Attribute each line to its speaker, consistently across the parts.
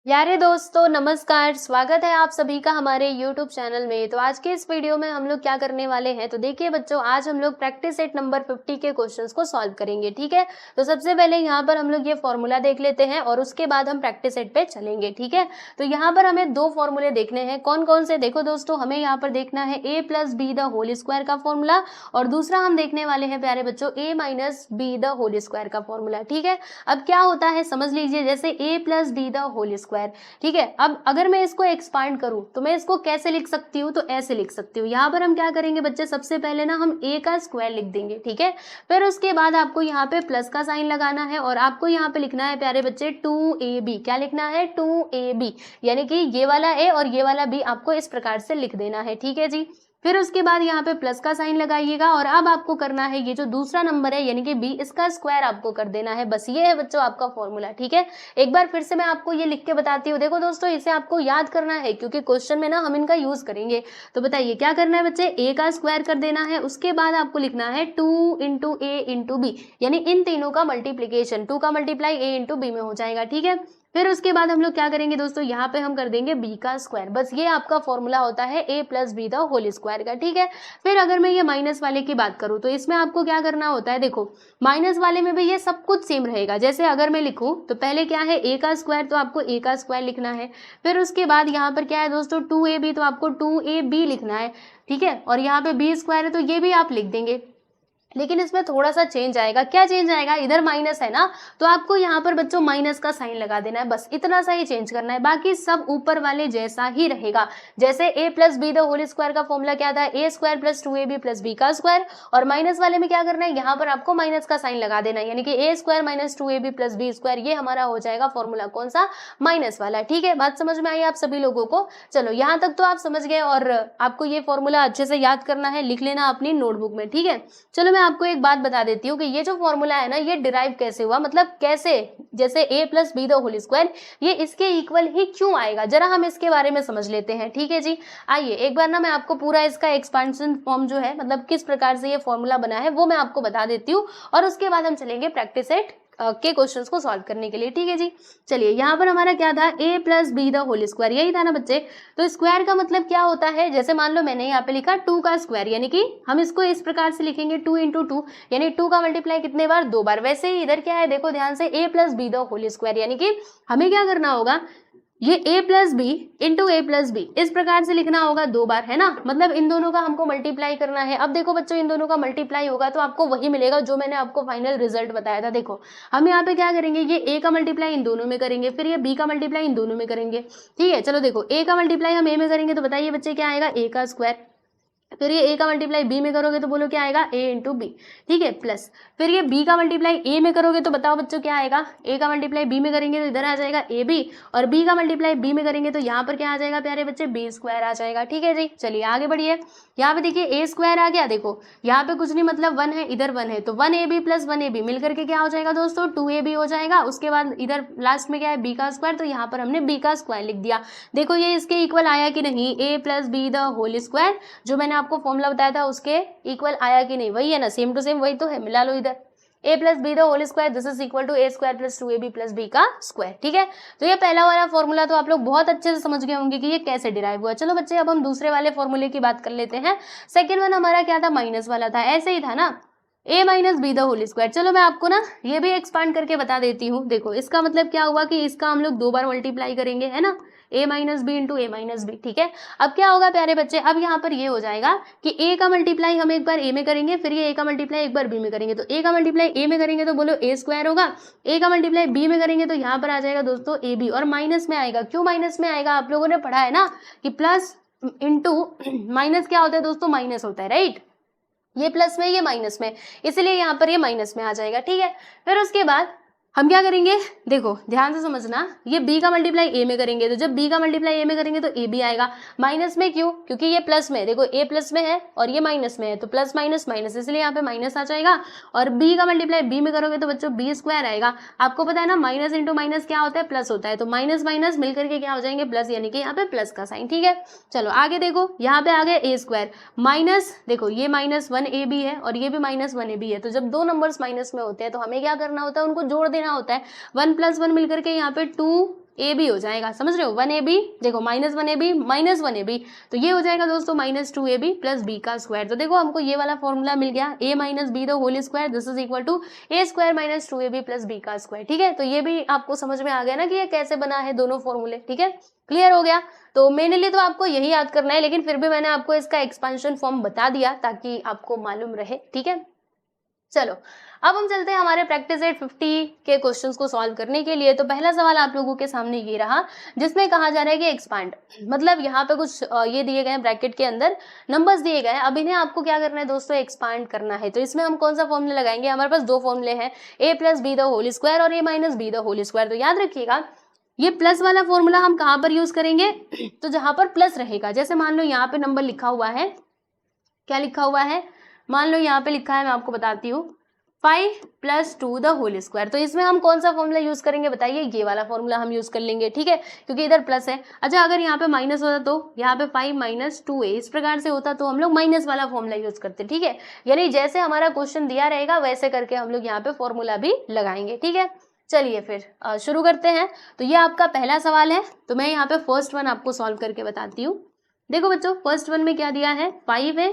Speaker 1: प्यारे दोस्तों नमस्कार। स्वागत है आप सभी का हमारे YouTube चैनल में। तो आज के इस वीडियो में हम लोग क्या करने वाले हैं, तो देखिए बच्चों, आज हम लोग प्रैक्टिस सेट नंबर 50 के क्वेश्चंस को सॉल्व करेंगे। ठीक है, तो सबसे पहले यहाँ पर हम लोग ये फॉर्मूला देख लेते हैं और उसके बाद हम प्रैक्टिस सेट पे चलेंगे। ठीक है, तो यहाँ पर हमें दो फॉर्मूले देखने हैं। कौन कौन से? देखो दोस्तों, हमें यहाँ पर देखना है a plus B the whole square का फॉर्मूला और दूसरा हम देखने वाले हैं प्यारे बच्चों a minus B the whole square का फॉर्मूला। ठीक है, अब क्या होता है समझ लीजिए, जैसे a plus B the whole square. ठीक है, अब अगर मैं इसको एक्सपांड करूं तो मैं इसको कैसे लिख सकती हूँ, तो ऐसे लिख सकती हूँ। यहाँ पर हम क्या करेंगे बच्चे, सबसे पहले ना हम a का स्क्वायर लिख देंगे। ठीक है, फिर उसके बाद आपको यहाँ पे प्लस का साइन लगाना है और आपको यहाँ पे लिखना है प्यारे बच्चे 2ab। क्या लिखना है? 2ab, यानी कि ये वाला a और ये वाला b आपको इस प्रकार से लिख देना है। ठीक है जी, फिर उसके बाद यहाँ पे प्लस का साइन लगाइएगा और अब आपको करना है ये जो दूसरा नंबर है यानी कि b, इसका स्क्वायर आपको कर देना है। बस ये है बच्चों आपका फॉर्मूला। ठीक है, एक बार फिर से मैं आपको ये लिख के बताती हूँ। देखो दोस्तों, इसे आपको याद करना है क्योंकि क्वेश्चन में ना हम इनका यूज करेंगे। तो बताइए क्या करना है बच्चे, a का स्क्वायर कर देना है, उसके बाद आपको लिखना है 2 इंटू ए इंटू बी, यानी इन तीनों का मल्टीप्लीकेशन, 2 का मल्टीप्लाई a इंटू बी में हो जाएगा। ठीक है, फिर उसके बाद हम लोग क्या करेंगे दोस्तों, यहाँ पे हम कर देंगे b का स्क्वायर। बस ये आपका फॉर्मूला होता है a plus B the whole square का। ठीक है, फिर अगर मैं ये माइनस वाले की बात करूँ तो इसमें आपको क्या करना होता है, देखो माइनस वाले में भी ये सब कुछ सेम रहेगा। जैसे अगर मैं लिखूँ तो पहले क्या है a का स्क्वायर, तो आपको a का स्क्वायर लिखना है। फिर उसके बाद यहाँ पर क्या है दोस्तों 2ab, तो आपको 2ab लिखना है। ठीक है, और यहाँ पे b स्क्वायर है तो ये भी आप लिख देंगे, लेकिन इसमें थोड़ा सा चेंज आएगा। क्या चेंज आएगा? इधर माइनस है ना, तो आपको यहाँ पर बच्चों माइनस का साइन लगा देना है। बस इतना सा ही चेंज करना है, बाकी सब ऊपर वाले जैसा ही रहेगा। जैसे a plus B the whole square का फॉर्मूला क्या था, a square plus 2ab plus b का स्क्वायर, और माइनस वाले में क्या करना है, यहाँ पर आपको माइनस का साइन लगा देना है, यानी कि a square minus 2ab plus b square. ये हमारा हो जाएगा फॉर्मूला कौन सा, माइनस वाला। ठीक है, बात समझ में आई आप सभी लोगों को? चलो यहाँ तक तो आप समझ गए और आपको ये फॉर्मूला अच्छे से याद करना है, लिख लेना अपनी नोटबुक में। ठीक है, चलो मैं आपको एक बात बता देती हूँ कि ये जो फॉर्मूला है ना, ये डिराइव कैसे हुआ, मतलब कैसे, जैसे a plus B the whole square ये इसके इक्वल ही क्यों आएगा, जरा हम इसके बारे में समझ लेते हैं। ठीक है जी, आइए एक बार ना मैं आपको पूरा इसका एक्सपेंशन फॉर्म जो है, मतलब किस प्रकार से ये फॉर्मूला बना है, वो मैं आपको बता देती हूँ और उसके बाद हम चलेंगे प्रैक्टिस सेट के क्वेश्चंस को सॉल्व करने के लिए। ठीक है जी, चलिए यहाँ पर हमारा क्या था, a plus B the whole square, यही था ना बच्चे। तो स्क्वायर का मतलब क्या होता है, जैसे मान लो मैंने यहाँ पे लिखा 2 का स्क्वायर, यानी कि हम इसको इस प्रकार से लिखेंगे 2 इंटू 2, यानी 2 का मल्टीप्लाई कितने बार, 2 बार। वैसे ही इधर क्या है, देखो ध्यान से, a plus B the whole square, यानी कि हमें क्या करना होगा, ये a plus B into A plus B इस प्रकार से लिखना होगा 2 बार, है ना। मतलब इन दोनों का हमको मल्टीप्लाई करना है। अब देखो बच्चों, इन दोनों का मल्टीप्लाई होगा तो आपको वही मिलेगा जो मैंने आपको फाइनल रिजल्ट बताया था। देखो हम यहाँ पे क्या करेंगे, ये a का मल्टीप्लाई इन दोनों में करेंगे, फिर ये b का मल्टीप्लाई इन दोनों में करेंगे। ठीक है, चलो देखो a का मल्टीप्लाई हम a में करेंगे तो बताइए बच्चे क्या आएगा, a का स्क्वायर। फिर ये a का मल्टीप्लाई b में करोगे तो बोलो क्या आएगा, a इंटू बी। ठीक है, प्लस फिर ये b का मल्टीप्लाई a में करोगे तो बताओ बच्चों क्या आएगा, a का मल्टीप्लाई b में करेंगे तो इधर आ जाएगा ab, और b का मल्टीप्लाई b में करेंगे तो यहाँ पर क्या आ जाएगा प्यारे बच्चे, b स्क्वायर आ जाएगा। ठीक है जी, चलिए आगे बढ़िए। यहाँ पे देखिए a स्क्वायर आ गया, देखो यहाँ पे कुछ नहीं, मतलब 1 है, इधर 1 है, तो 1ab प्लस 1ab मिलकर के क्या हो जाएगा दोस्तों, 2ab हो जाएगा। उसके बाद इधर लास्ट में क्या है, b का स्क्वायर, तो यहाँ पर हमने b का स्क्वायर लिख दिया। देखो ये इसके इक्वल आया कि नहीं, a plus B the whole square, जो मैंने आपको फॉर्मूला बताया था उसके इक्वल आया कि नहीं, वही है ना, सेम टू सेम वही तो है, मिला लो इधर। a plus B the whole square this is equal to a square plus 2ab plus b का स्क्वायर। ठीक है, तो ये पहला वाला फॉर्मूला तो आप लोग बहुत अच्छे से समझ गए होंगे कि ये कैसे डिराइव हुआ। चलो बच्चे, अब हम दूसरे वाले फॉर्मूले की बात कर लेते हैं। सेकेंड वन हमारा क्या था, माइनस वाला था, ऐसे ही था ना, a minus B the whole square. चलो मैं आपको ना ये भी एक्सपांड करके बता देती हूँ। देखो इसका मतलब क्या हुआ कि इसका हम लोग 2 बार मल्टीप्लाई करेंगे, है ना, a minus B into A minus B. ठीक है, अब क्या होगा प्यारे बच्चे, अब यहाँ पर ये हो जाएगा कि a का मल्टीप्लाई हम एक बार a में करेंगे, फिर ये a का मल्टीप्लाई एक बार b में करेंगे। तो a का मल्टीप्लाई a में करेंगे तो बोलो a स्क्वायर होगा, a का मल्टीप्लाई b में करेंगे तो यहाँ पर आ जाएगा दोस्तों ab, और माइनस में आएगा। क्यों माइनस में आएगा, आप लोगों ने पढ़ा है ना कि प्लस इंटू माइनस क्या होता है दोस्तों, माइनस होता है, राइट। ये प्लस में, ये माइनस में, इसलिए यहाँ पर ये माइनस में आ जाएगा। ठीक है, फिर उसके बाद हम क्या करेंगे, देखो ध्यान से समझना, ये b का मल्टीप्लाई a में करेंगे, तो जब b का मल्टीप्लाई a में करेंगे तो a भी आएगा। माइनस में क्यों, क्योंकि ये प्लस में, देखो a प्लस में है और ये माइनस में है, तो प्लस माइनस माइनस, इसलिए यहाँ पे माइनस आ जाएगा। और b का मल्टीप्लाई b में करोगे तो बच्चों b स्क्वायर आएगा। आपको पता है ना, माइनस इंटू माइनस क्या होता है, प्लस होता है, तो माइनस माइनस मिलकर के क्या हो जाएंगे, प्लस, यानी कि यहाँ पे प्लस का साइन। ठीक है, चलो आगे देखो, यहाँ पे आ गया a स्क्वायर माइनस, देखो ये माइनस 1ab है और ये भी माइनस 1ab है, तो जब दो नंबर्स माइनस में होते हैं तो हमें क्या करना होता है, उनको जोड़ देना होता है। 1 प्लस 1 मिलकर के यहाँ पे 2 ए बी हो जाएगा, समझ रहे हो, 1ab, देखो -1ab माइनस 1ab, तो ये हो जाएगा दोस्तों -2ab प्लस बी का स्क्वायर। तो देखो हमको ये वाला फॉर्मूला मिल गया, a minus B the whole square, this is equal to a square minus 2ab plus B का स्क्वायर। ठीक है, तो ये भी आपको समझ में आ गया ना कि ये कैसे बना है दोनों फॉर्मूले। ठीक है, क्लियर हो गया। तो मेरे लिए तो आपको यही याद करना है, लेकिन फिर भी मैंने आपको इसका एक्सपेंशन फॉर्म बता दिया ताकि आपको मालूम रहे। ठीक है, चलो अब हम चलते हैं हमारे प्रैक्टिस सेट 50 के क्वेश्चंस को सॉल्व करने के लिए। तो पहला सवाल आप लोगों के सामने ये रहा, जिसमें कहा जा रहा है कि एक्सपांड, मतलब यहाँ पे कुछ ये दिए गए हैं ब्रैकेट के अंदर, नंबर्स दिए गए हैं, अब इन्हें आपको क्या करना है दोस्तों, एक्सपांड करना है। तो इसमें हम कौन सा फॉर्मूला लगाएंगे, हमारे पास दो फॉर्मूले हैं, a plus B the whole square और a minus B the whole square. तो याद रखिएगा ये प्लस वाला फॉर्मूला हम कहाँ पर यूज करेंगे, तो जहां पर प्लस रहेगा, जैसे मान लो यहाँ पे नंबर लिखा हुआ है, क्या लिखा हुआ है, मान लो यहाँ पे लिखा है, मैं आपको बताती हूँ 5 प्लस 2 द होल स्क्वायर। तो इसमें हम कौन सा फॉर्मूला यूज करेंगे बताइए, ये वाला फॉर्मूला हम यूज कर लेंगे। ठीक है, क्योंकि इधर प्लस है। अच्छा अगर यहाँ पे माइनस होता तो यहाँ पे 5 माइनस 2a इस प्रकार से होता, तो हम लोग माइनस वाला फॉर्मूला यूज करते। ठीक है, यानी जैसे हमारा क्वेश्चन दिया रहेगा वैसे करके हम लोग यहाँ पे फॉर्मूला भी लगाएंगे। ठीक है, चलिए फिर शुरू करते हैं। तो ये आपका पहला सवाल है, तो मैं यहाँ पे फर्स्ट वन आपको सॉल्व करके बताती हूँ। देखो बच्चों, फर्स्ट वन में क्या दिया है, 5a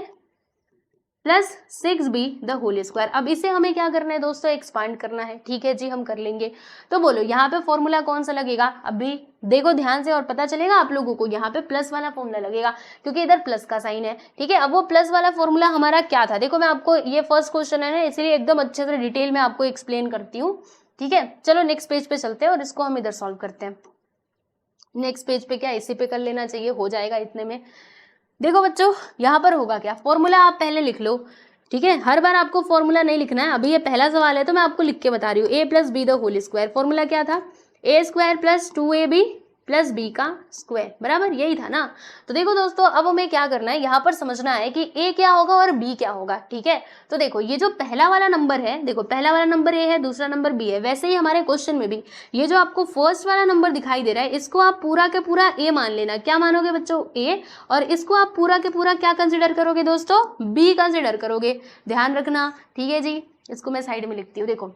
Speaker 1: plus 6b the whole square. अब इसे हमें क्या करना है दोस्तों, एक्सपांड करना है। ठीक है जी, हम कर लेंगे। तो बोलो यहाँ पे फॉर्मूला कौन सा लगेगा, अभी देखो ध्यान से और पता चलेगा आप लोगों को, यहाँ पे प्लस वाला फॉर्मूला लगेगा क्योंकि इधर प्लस का साइन है। ठीक है, अब वो प्लस वाला फॉर्मूला हमारा क्या था, देखो मैं आपको, ये फर्स्ट क्वेश्चन है ना, इसलिए एकदम अच्छे से डिटेल में आपको एक्सप्लेन करती हूँ। ठीक है, चलो नेक्स्ट पेज पे चलते हैं और इसको हम इधर सॉल्व करते हैं। नेक्स्ट पेज पे क्या, इसी पे कर लेना चाहिए, हो जाएगा इतने में। देखो बच्चों यहाँ पर होगा क्या, फॉर्मूला आप पहले लिख लो। ठीक है, हर बार आपको फॉर्मूला नहीं लिखना है, अभी ये पहला सवाल है तो मैं आपको लिख के बता रही हूँ। a plus B the whole square, formula क्या था, a square plus 2ab plus B का स्क्वायर, बराबर यही था ना। तो देखो दोस्तों, अब हमें क्या करना है, यहाँ पर समझना है कि a क्या होगा और b क्या होगा। ठीक है, तो देखो ये जो पहला वाला नंबर है, देखो पहला वाला नंबर a है, दूसरा नंबर b है, वैसे ही हमारे क्वेश्चन में भी ये जो आपको फर्स्ट वाला नंबर दिखाई दे रहा है, इसको आप पूरा के पूरा a मान लेना। क्या मानोगे बच्चों, a, और इसको आप पूरा के पूरा क्या कंसिडर करोगे दोस्तों, b कंसिडर करोगे, ध्यान रखना। ठीक है जी, इसको मैं साइड में लिखती हूँ। देखो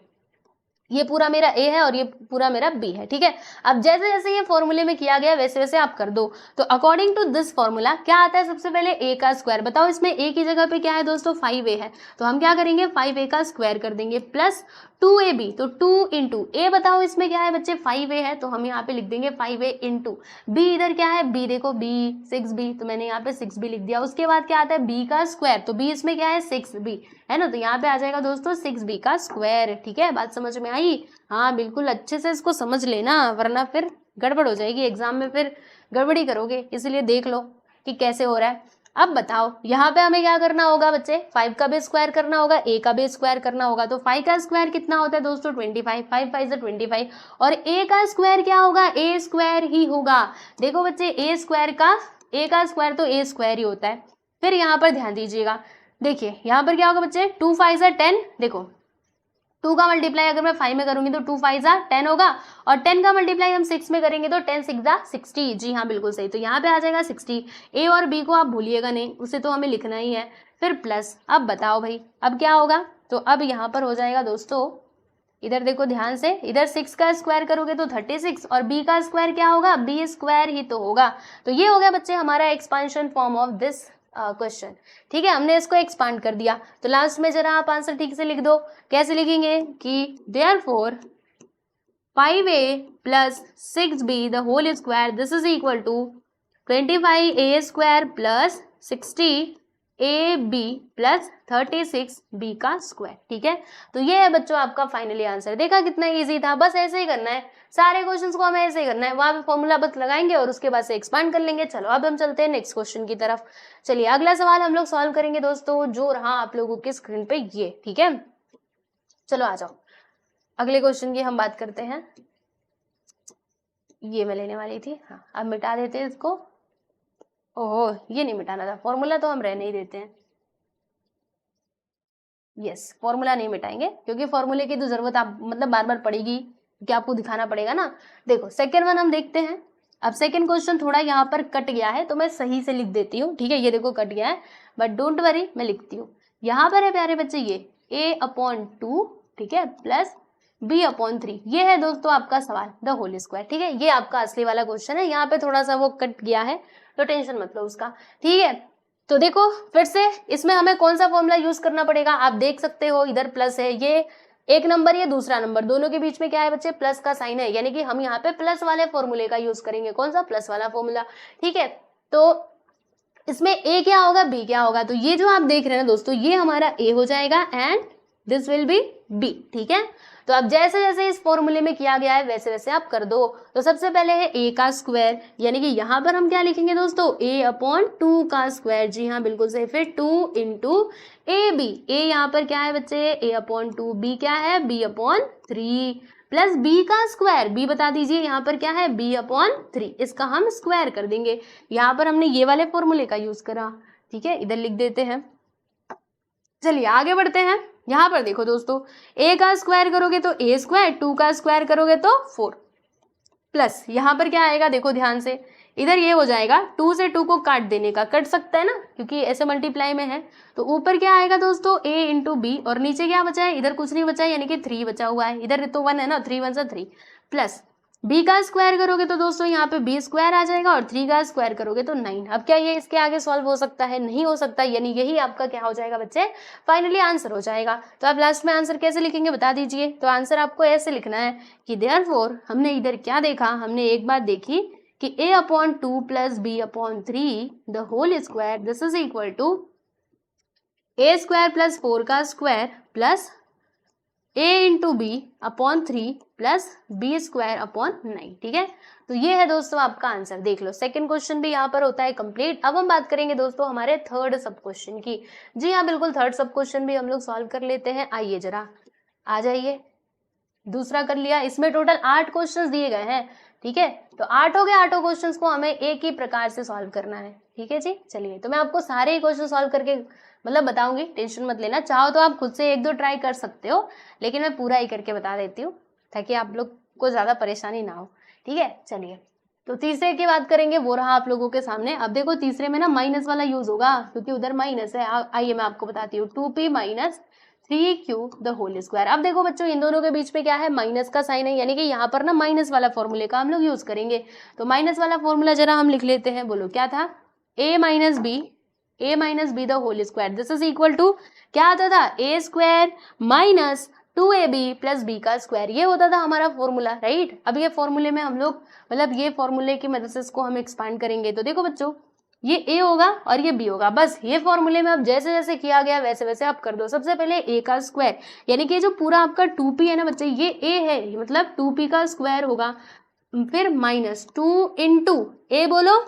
Speaker 1: ये पूरा मेरा a है और ये पूरा मेरा b है। ठीक है, अब जैसे जैसे ये फॉर्मूले में किया गया वैसे वैसे आप कर दो। तो अकॉर्डिंग टू दिस फॉर्मूला क्या आता है, सबसे पहले a का स्क्वायर, बताओ इसमें a की जगह पे क्या है दोस्तों, 5a है, तो हम क्या करेंगे 5a का स्क्वायर कर देंगे प्लस 2ab, तो 2 इंटू a, बताओ इसमें क्या है बच्चे, 5a है, तो हम यहाँ पे लिख देंगे 5a इंटू b, इधर क्या है b, देखो b 6b, तो मैंने यहाँ पे 6b लिख दिया। उसके बाद क्या आता है b का स्क्वायर, तो b इसमें क्या है 6b है ना, तो यहाँ पे आ जाएगा दोस्तों 6b का स्क्वायर। ठीक है, बात समझ में आई, हाँ बिल्कुल अच्छे से इसको समझ लेना, वरना फिर गड़बड़ हो जाएगी एग्जाम में, फिर गड़बड़ी करोगे, इसलिए देख लो कि कैसे हो रहा है। अब बताओ यहाँ पे हमें क्या करना होगा बच्चे, 5 का भी स्क्वायर करना होगा, a का भी स्क्वायर करना होगा। तो 5 का स्क्वायर कितना होता है दोस्तों 25, 5 5 से 25, और a का स्क्वायर क्या होगा, a स्क्वायर ही होगा। देखो बच्चे a का स्क्वायर तो a स्क्वायर ही होता है। फिर यहाँ पर ध्यान दीजिएगा, देखिए यहाँ पर क्या होगा बच्चे, 2 5 से 10, देखो 2 का मल्टीप्लाई अगर मैं 5 में करूंगी तो 2 5 जा 10 होगा, और 10 का मल्टीप्लाई हम 6 में करेंगे तो 10 6 जा 60। जी हाँ बिल्कुल सही, तो यहाँ पे आ जाएगा 60। a और b को आप भूलिएगा नहीं, उसे तो हमें लिखना ही है। फिर प्लस, अब बताओ भाई अब क्या होगा, तो अब यहाँ पर हो जाएगा दोस्तों, इधर देखो ध्यान से, इधर 6 का स्क्वायर करोगे तो 36, और b का स्क्वायर क्या होगा, b स्क्वायर ही तो होगा। तो ये हो गया बच्चे हमारा expansion form of this question. ठीक है, हमने इसको एक्सपांड कर दिया। तो लास्ट में जरा आप आंसर ठीक से लिख दो, कैसे लिखेंगे कि therefore 5a plus 6b the whole square, this is equal to 25a square plus 60ab plus 36b का स्क्वायर। ठीक है, तो ये है बच्चों आपका फाइनली आंसर। देखा कितना इजी था, बस ऐसे ही करना है, सारे क्वेश्चंस को हमें ऐसे ही करना है, वहां पे फॉर्मूला बस लगाएंगे और उसके बाद से एक्सपांड कर लेंगे। चलो अब हम चलते हैं नेक्स्ट क्वेश्चन की तरफ। चलिए अगला सवाल हम लोग सॉल्व करेंगे दोस्तों, जो रहा आप लोगों के स्क्रीन पे ये। ठीक है, चलो आ जाओ अगले क्वेश्चन की हम बात करते हैं। ये मैं लेने वाली थी, हाँ अब मिटा देते हैं इसको। ओहो ये नहीं मिटाना था, फॉर्मूला तो हम रहने ही देते हैं। यस, फॉर्मूला नहीं मिटाएंगे क्योंकि फॉर्मूले की तो जरूरत आप मतलब बार बार पड़ेगी, कि आपको दिखाना पड़ेगा ना। देखो सेकेंड वन हम देखते हैं। अब सेकेंड क्वेश्चन थोड़ा यहाँ पर कट गया है तो मैं सही से लिख देती हूँ। ठीक है, ये देखो कट गया है, बट डोंट वरी मैं लिखती हूँ। यहाँ पर है प्यारे बच्चे ये a/2, ठीक है, प्लस b अपॉन 3। ये है दोस्तों आपका सवाल, द होल स्क्वायर। ठीक है, ये आपका असली वाला क्वेश्चन है, यहाँ पे थोड़ा सा वो कट गया है तो टेंशन मत लो उसका। ठीक है, तो देखो फिर से इसमें हमें कौन सा फॉर्मूला यूज करना पड़ेगा, आप देख सकते हो इधर प्लस है, ये एक नंबर ये दूसरा नंबर, दोनों के बीच में क्या है बच्चे, प्लस का साइन है, यानी कि हम यहाँ पे प्लस वाले फॉर्मूले का यूज करेंगे। कौन सा, प्लस वाला फॉर्मूला। ठीक है, तो इसमें a क्या होगा, b क्या होगा, तो ये जो आप देख रहे हैं ना दोस्तों, ये हमारा a हो जाएगा and this will be b। ठीक है, तो अब जैसे जैसे इस फॉर्मूले में किया गया है वैसे वैसे आप कर दो। तो सबसे पहले है a का स्क्वायर, यानी कि यहाँ पर हम क्या लिखेंगे दोस्तों, a अपॉन 2 का स्क्वायर। जी हाँ बिल्कुल सही, फिर 2 इंटू ए बी, a यहाँ पर क्या है बच्चे, a अपॉन 2, b क्या है, b अपॉन 3 प्लस b का स्क्वायर, b बता दीजिए यहाँ पर क्या है, b अपॉन 3, इसका हम स्क्वायर कर देंगे। यहाँ पर हमने ये वाले फॉर्मूले का यूज करा। ठीक है, इधर लिख देते हैं। चलिए आगे बढ़ते हैं। यहाँ पर देखो दोस्तों, a का स्क्वायर करोगे तो a स्क्वायर, 2 का स्क्वायर करोगे तो 4 प्लस यहाँ पर क्या आएगा, देखो ध्यान से, इधर ये हो जाएगा 2 से 2 को काट देने का, कट सकता है ना क्योंकि ऐसे मल्टीप्लाई में है। तो ऊपर क्या आएगा दोस्तों, a इंटू बी, और नीचे क्या बचा है, इधर कुछ नहीं बचा है, यानी कि 3 बचा हुआ है, इधर तो 1 है ना, 3 1 3 प्लस b का स्क्वायर करोगे तो दोस्तों यहाँ पे b स्क्वायर आ जाएगा, और 3 का स्क्वायर करोगे तो 9। अब क्या ये इसके आगे सॉल्व हो सकता है, नहीं हो सकता, यानी यही आपका क्या हो जाएगा बच्चे, फाइनली आंसर हो जाएगा। तो आप लास्ट में आंसर कैसे लिखेंगे बता दीजिए। तो आंसर आपको ऐसे लिखना है कि देयरफॉर, हमने इधर क्या देखा, हमने एक बात देखी कि a upon 2 plus b upon 3 the whole square, this is equal to a square plus 4 का square plus a into B upon 3 plus B square upon 9। ठीक है, तो ये है दोस्तों आपका आंसर। देख लो सेकंड क्वेश्चन भी यहाँ पर होता है कंप्लीट। अब हम बात करेंगे दोस्तों हमारे थर्ड सब क्वेश्चन की। जी हाँ बिल्कुल, थर्ड सब क्वेश्चन भी हम लोग सॉल्व कर लेते हैं। आइए जरा आ जाइए, दूसरा कर लिया। इसमें टोटल 8 क्वेश्चन दिए गए हैं। ठीक है, तो 8 हो गए, 8 क्वेश्चन को हमें एक ही प्रकार से सॉल्व करना है। ठीक है जी, चलिए तो मैं आपको सारे ही क्वेश्चन सॉल्व करके मतलब बताऊंगी, टेंशन मत लेना। चाहो तो आप खुद से 1-2 ट्राई कर सकते हो, लेकिन मैं पूरा ही करके बता देती हूँ ताकि आप लोग को ज्यादा परेशानी ना हो। ठीक है, चलिए तो तीसरे की बात करेंगे, वो रहा आप लोगों के सामने। अब देखो तीसरे में ना माइनस वाला यूज होगा क्योंकि उधर माइनस है। आइए मैं आपको बताती हूँ, 2p minus 3q the whole square. अब देखो बच्चों, इन दोनों के बीच में क्या है, माइनस का साइन है, यानी कि यहाँ पर ना माइनस वाला फॉर्मूले का हम लोग यूज करेंगे। तो माइनस वाला फॉर्मूला जरा हम लिख लेते हैं। बोलो क्या था, a minus B the whole square, this is equal to क्या आता था, a square minus 2ab plus b का स्क्वायर, ये होता था हमारा फॉर्मूला, राइट। अब ये फॉर्मूले में हम लोग मतलब ये फॉर्मूले की मदद से इसको हम एक्सपांड करेंगे। तो देखो बच्चों, ये a होगा और ये b होगा, बस ये फॉर्मूले में अब जैसे जैसे किया गया वैसे वैसे आप कर दो। सबसे पहले a का स्क्वायर, यानी कि जो पूरा आपका 2p है ना बच्चे, ये a है, मतलब 2p का स्क्वायर होगा, फिर माइनस 2 इंटू a, बोलो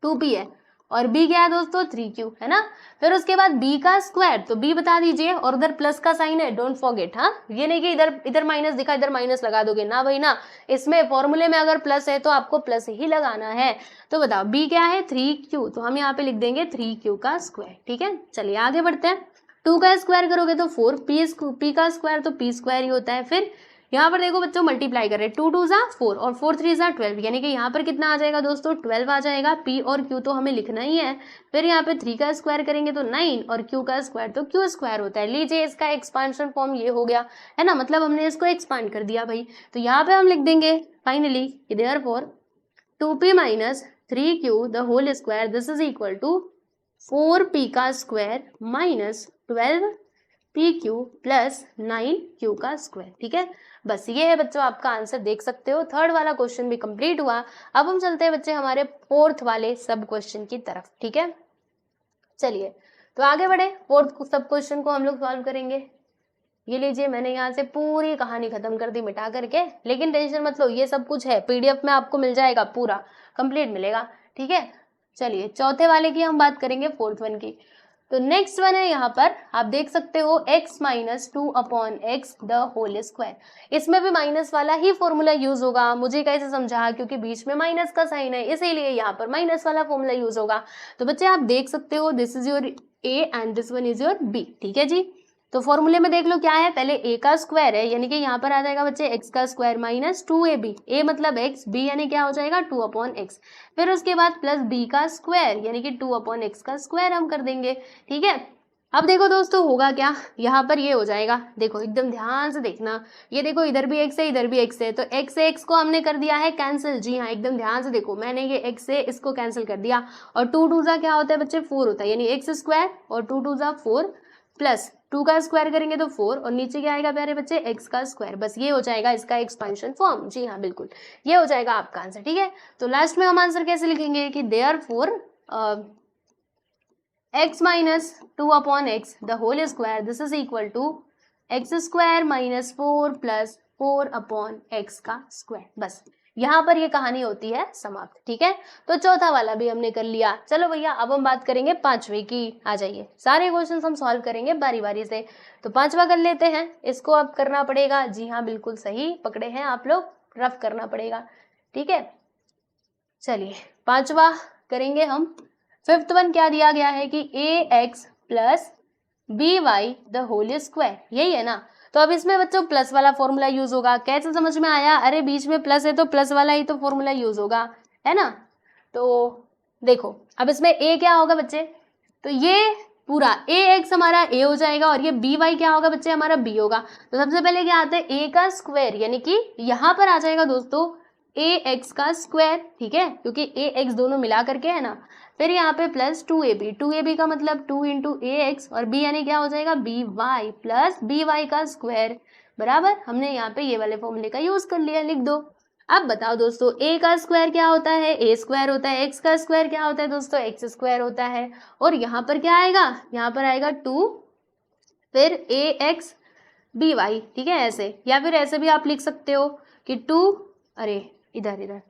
Speaker 1: 2p है, और b क्या है दोस्तों, 3q है ना। फिर उसके बाद b का स्क्वायर, तो b बता दीजिए, और उधर प्लस का साइन है, डोंट फॉरगेट। हाँ, ये नहीं कि इधर इधर माइनस दिखा इधर माइनस लगा दोगे ना भाई ना, इसमें फॉर्मूले में अगर प्लस है तो आपको प्लस ही लगाना है। तो बताओ b क्या है, 3q, तो हम यहाँ पे लिख देंगे 3q का स्क्वायर। ठीक है, चलिए आगे बढ़ते हैं। 2 का स्क्वायर करोगे तो 4, p का स्क्वायर तो p स्क्वायर ही होता है। फिर यहाँ पर देखो बच्चों, मल्टीप्लाई कर रहे हैं, 2 2 जा 4 और 4 3 जा 12, यानी कि यहाँ पर कितना आ जाएगा दोस्तों, 12 आ जाएगा। p और q तो हमें लिखना ही है। फिर यहाँ पे 3 का स्क्वायर करेंगे तो 9, और q का स्क्वायर तो q स्क्वायर होता है। लीजिए इसका एक्सपांशन फॉर्म ये हो गया है ना, मतलब हमने इसको एक्सपांड कर दिया भाई। तो यहाँ पे हम लिख देंगे finally therefore 2p minus 3q the whole square, this is equal to 4p का square minus 12pq plus 9q का स्क्वायर। ठीक है, बस ये है बच्चों आपका आंसर, देख सकते हो। थर्ड वाला क्वेश्चन भी कंप्लीट हुआ। अब हम चलते हैं बच्चे हमारे फोर्थ वाले सब क्वेश्चन की तरफ। ठीक है, चलिए तो आगे बढ़े, फोर्थ सब क्वेश्चन को हम लोग सॉल्व करेंगे। ये लीजिए, मैंने यहाँ से पूरी कहानी खत्म कर दी मिटा करके, लेकिन टेंशन मत लो, ये सब कुछ है पीडीएफ में आपको मिल जाएगा, पूरा कंप्लीट मिलेगा। ठीक है, चलिए चौथे वाले की हम बात करेंगे, फोर्थ वन की। तो नेक्स्ट वन है, यहाँ पर आप देख सकते हो x minus 2 upon X the whole square. इसमें भी माइनस वाला ही फॉर्मूला यूज होगा। मुझे कैसे समझा, क्योंकि बीच में माइनस का साइन है, इसीलिए यहाँ पर माइनस वाला फॉर्मूला यूज होगा। तो बच्चे आप देख सकते हो, this is your a and this one is your b। ठीक है जी, तो फॉर्मूले में देख लो क्या है, पहले a का स्क्वायर है, यानी कि यहाँ पर आ जाएगा बच्चे x का स्क्वायर माइनस 2ab, a मतलब x, b यानी क्या हो जाएगा 2 अपॉन एक्स। फिर उसके बाद प्लस b का स्क्वायर, यानी कि 2 अपॉन एक्स का स्क्वायर हम कर देंगे। ठीक है, अब देखो दोस्तों होगा क्या, यहाँ पर ये हो जाएगा, देखो एकदम ध्यान से देखना, ये देखो इधर भी x है इधर भी x है, तो x से x को हमने कर दिया है कैंसिल। जी हाँ, एकदम ध्यान से देखो, मैंने ये x से इसको कैंसिल कर दिया, और 2 2 जा क्या होता है बच्चे 4 होता है, यानी x स्क्वायर और 2 2 जा 4 प्लस 2 का स्क्वायर करेंगे तो 4, और नीचे क्या आएगा प्यारे बच्चे x का स्क्वायर। बस ये हो जाएगा इसका एक्सपेंशन फॉर्म। जी हाँ बिल्कुल, ये हो जाएगा आपका आंसर। ठीक है, तो लास्ट में हम आंसर कैसे लिखेंगे कि therefore x minus 2 upon x the whole square, this is equal to x square minus 4 plus 4 upon x का स्क्वायर। बस यहाँ पर ये कहानी होती है समाप्त। ठीक है, तो चौथा वाला भी हमने कर लिया। चलो भैया अब हम बात करेंगे पांचवे की। आ जाइए, सारे क्वेश्चंस हम सॉल्व करेंगे बारी बारी से। तो पांचवा कर लेते हैं, इसको अब करना पड़ेगा। जी हाँ बिल्कुल सही पकड़े हैं आप लोग, रफ करना पड़ेगा। ठीक है, चलिए पांचवा करेंगे हम। फिफ्थ वन क्या दिया गया है कि ax plus B Y the whole square, यही है ना। तो अब इसमें बच्चों प्लस वाला फॉर्मूला यूज होगा। कैसे समझ में आया? अरे बीच में प्लस है तो प्लस वाला ही तो फॉर्मूला यूज होगा, है ना। तो देखो अब इसमें a क्या होगा बच्चे, तो ये पूरा ax हमारा a हो जाएगा, और ये by क्या होगा बच्चे हमारा b होगा। तो सबसे पहले क्या आता है a का स्क्वायर, यानी कि यहाँ पर आ जाएगा दोस्तों ax का स्क्वायर। ठीक है, क्योंकि ax दोनों मिला करके है ना। फिर यहाँ पे प्लस 2ab का मतलब 2 इंटू ax, और b यानी क्या हो जाएगा by प्लस by का स्क्वायर बराबर। हमने यहाँ पे ये वाले फॉर्मूले का यूज कर लिया, लिख दो। अब बताओ दोस्तों a का स्क्वायर क्या होता है, a स्क्वायर होता है, x का स्क्वायर क्या होता है दोस्तों, x स्क्वायर होता है, और यहाँ पर क्या आएगा, यहाँ पर आएगा 2 फिर ax by। ठीक है, ऐसे, या फिर ऐसे भी आप लिख सकते हो कि 2, अरे इधर इधर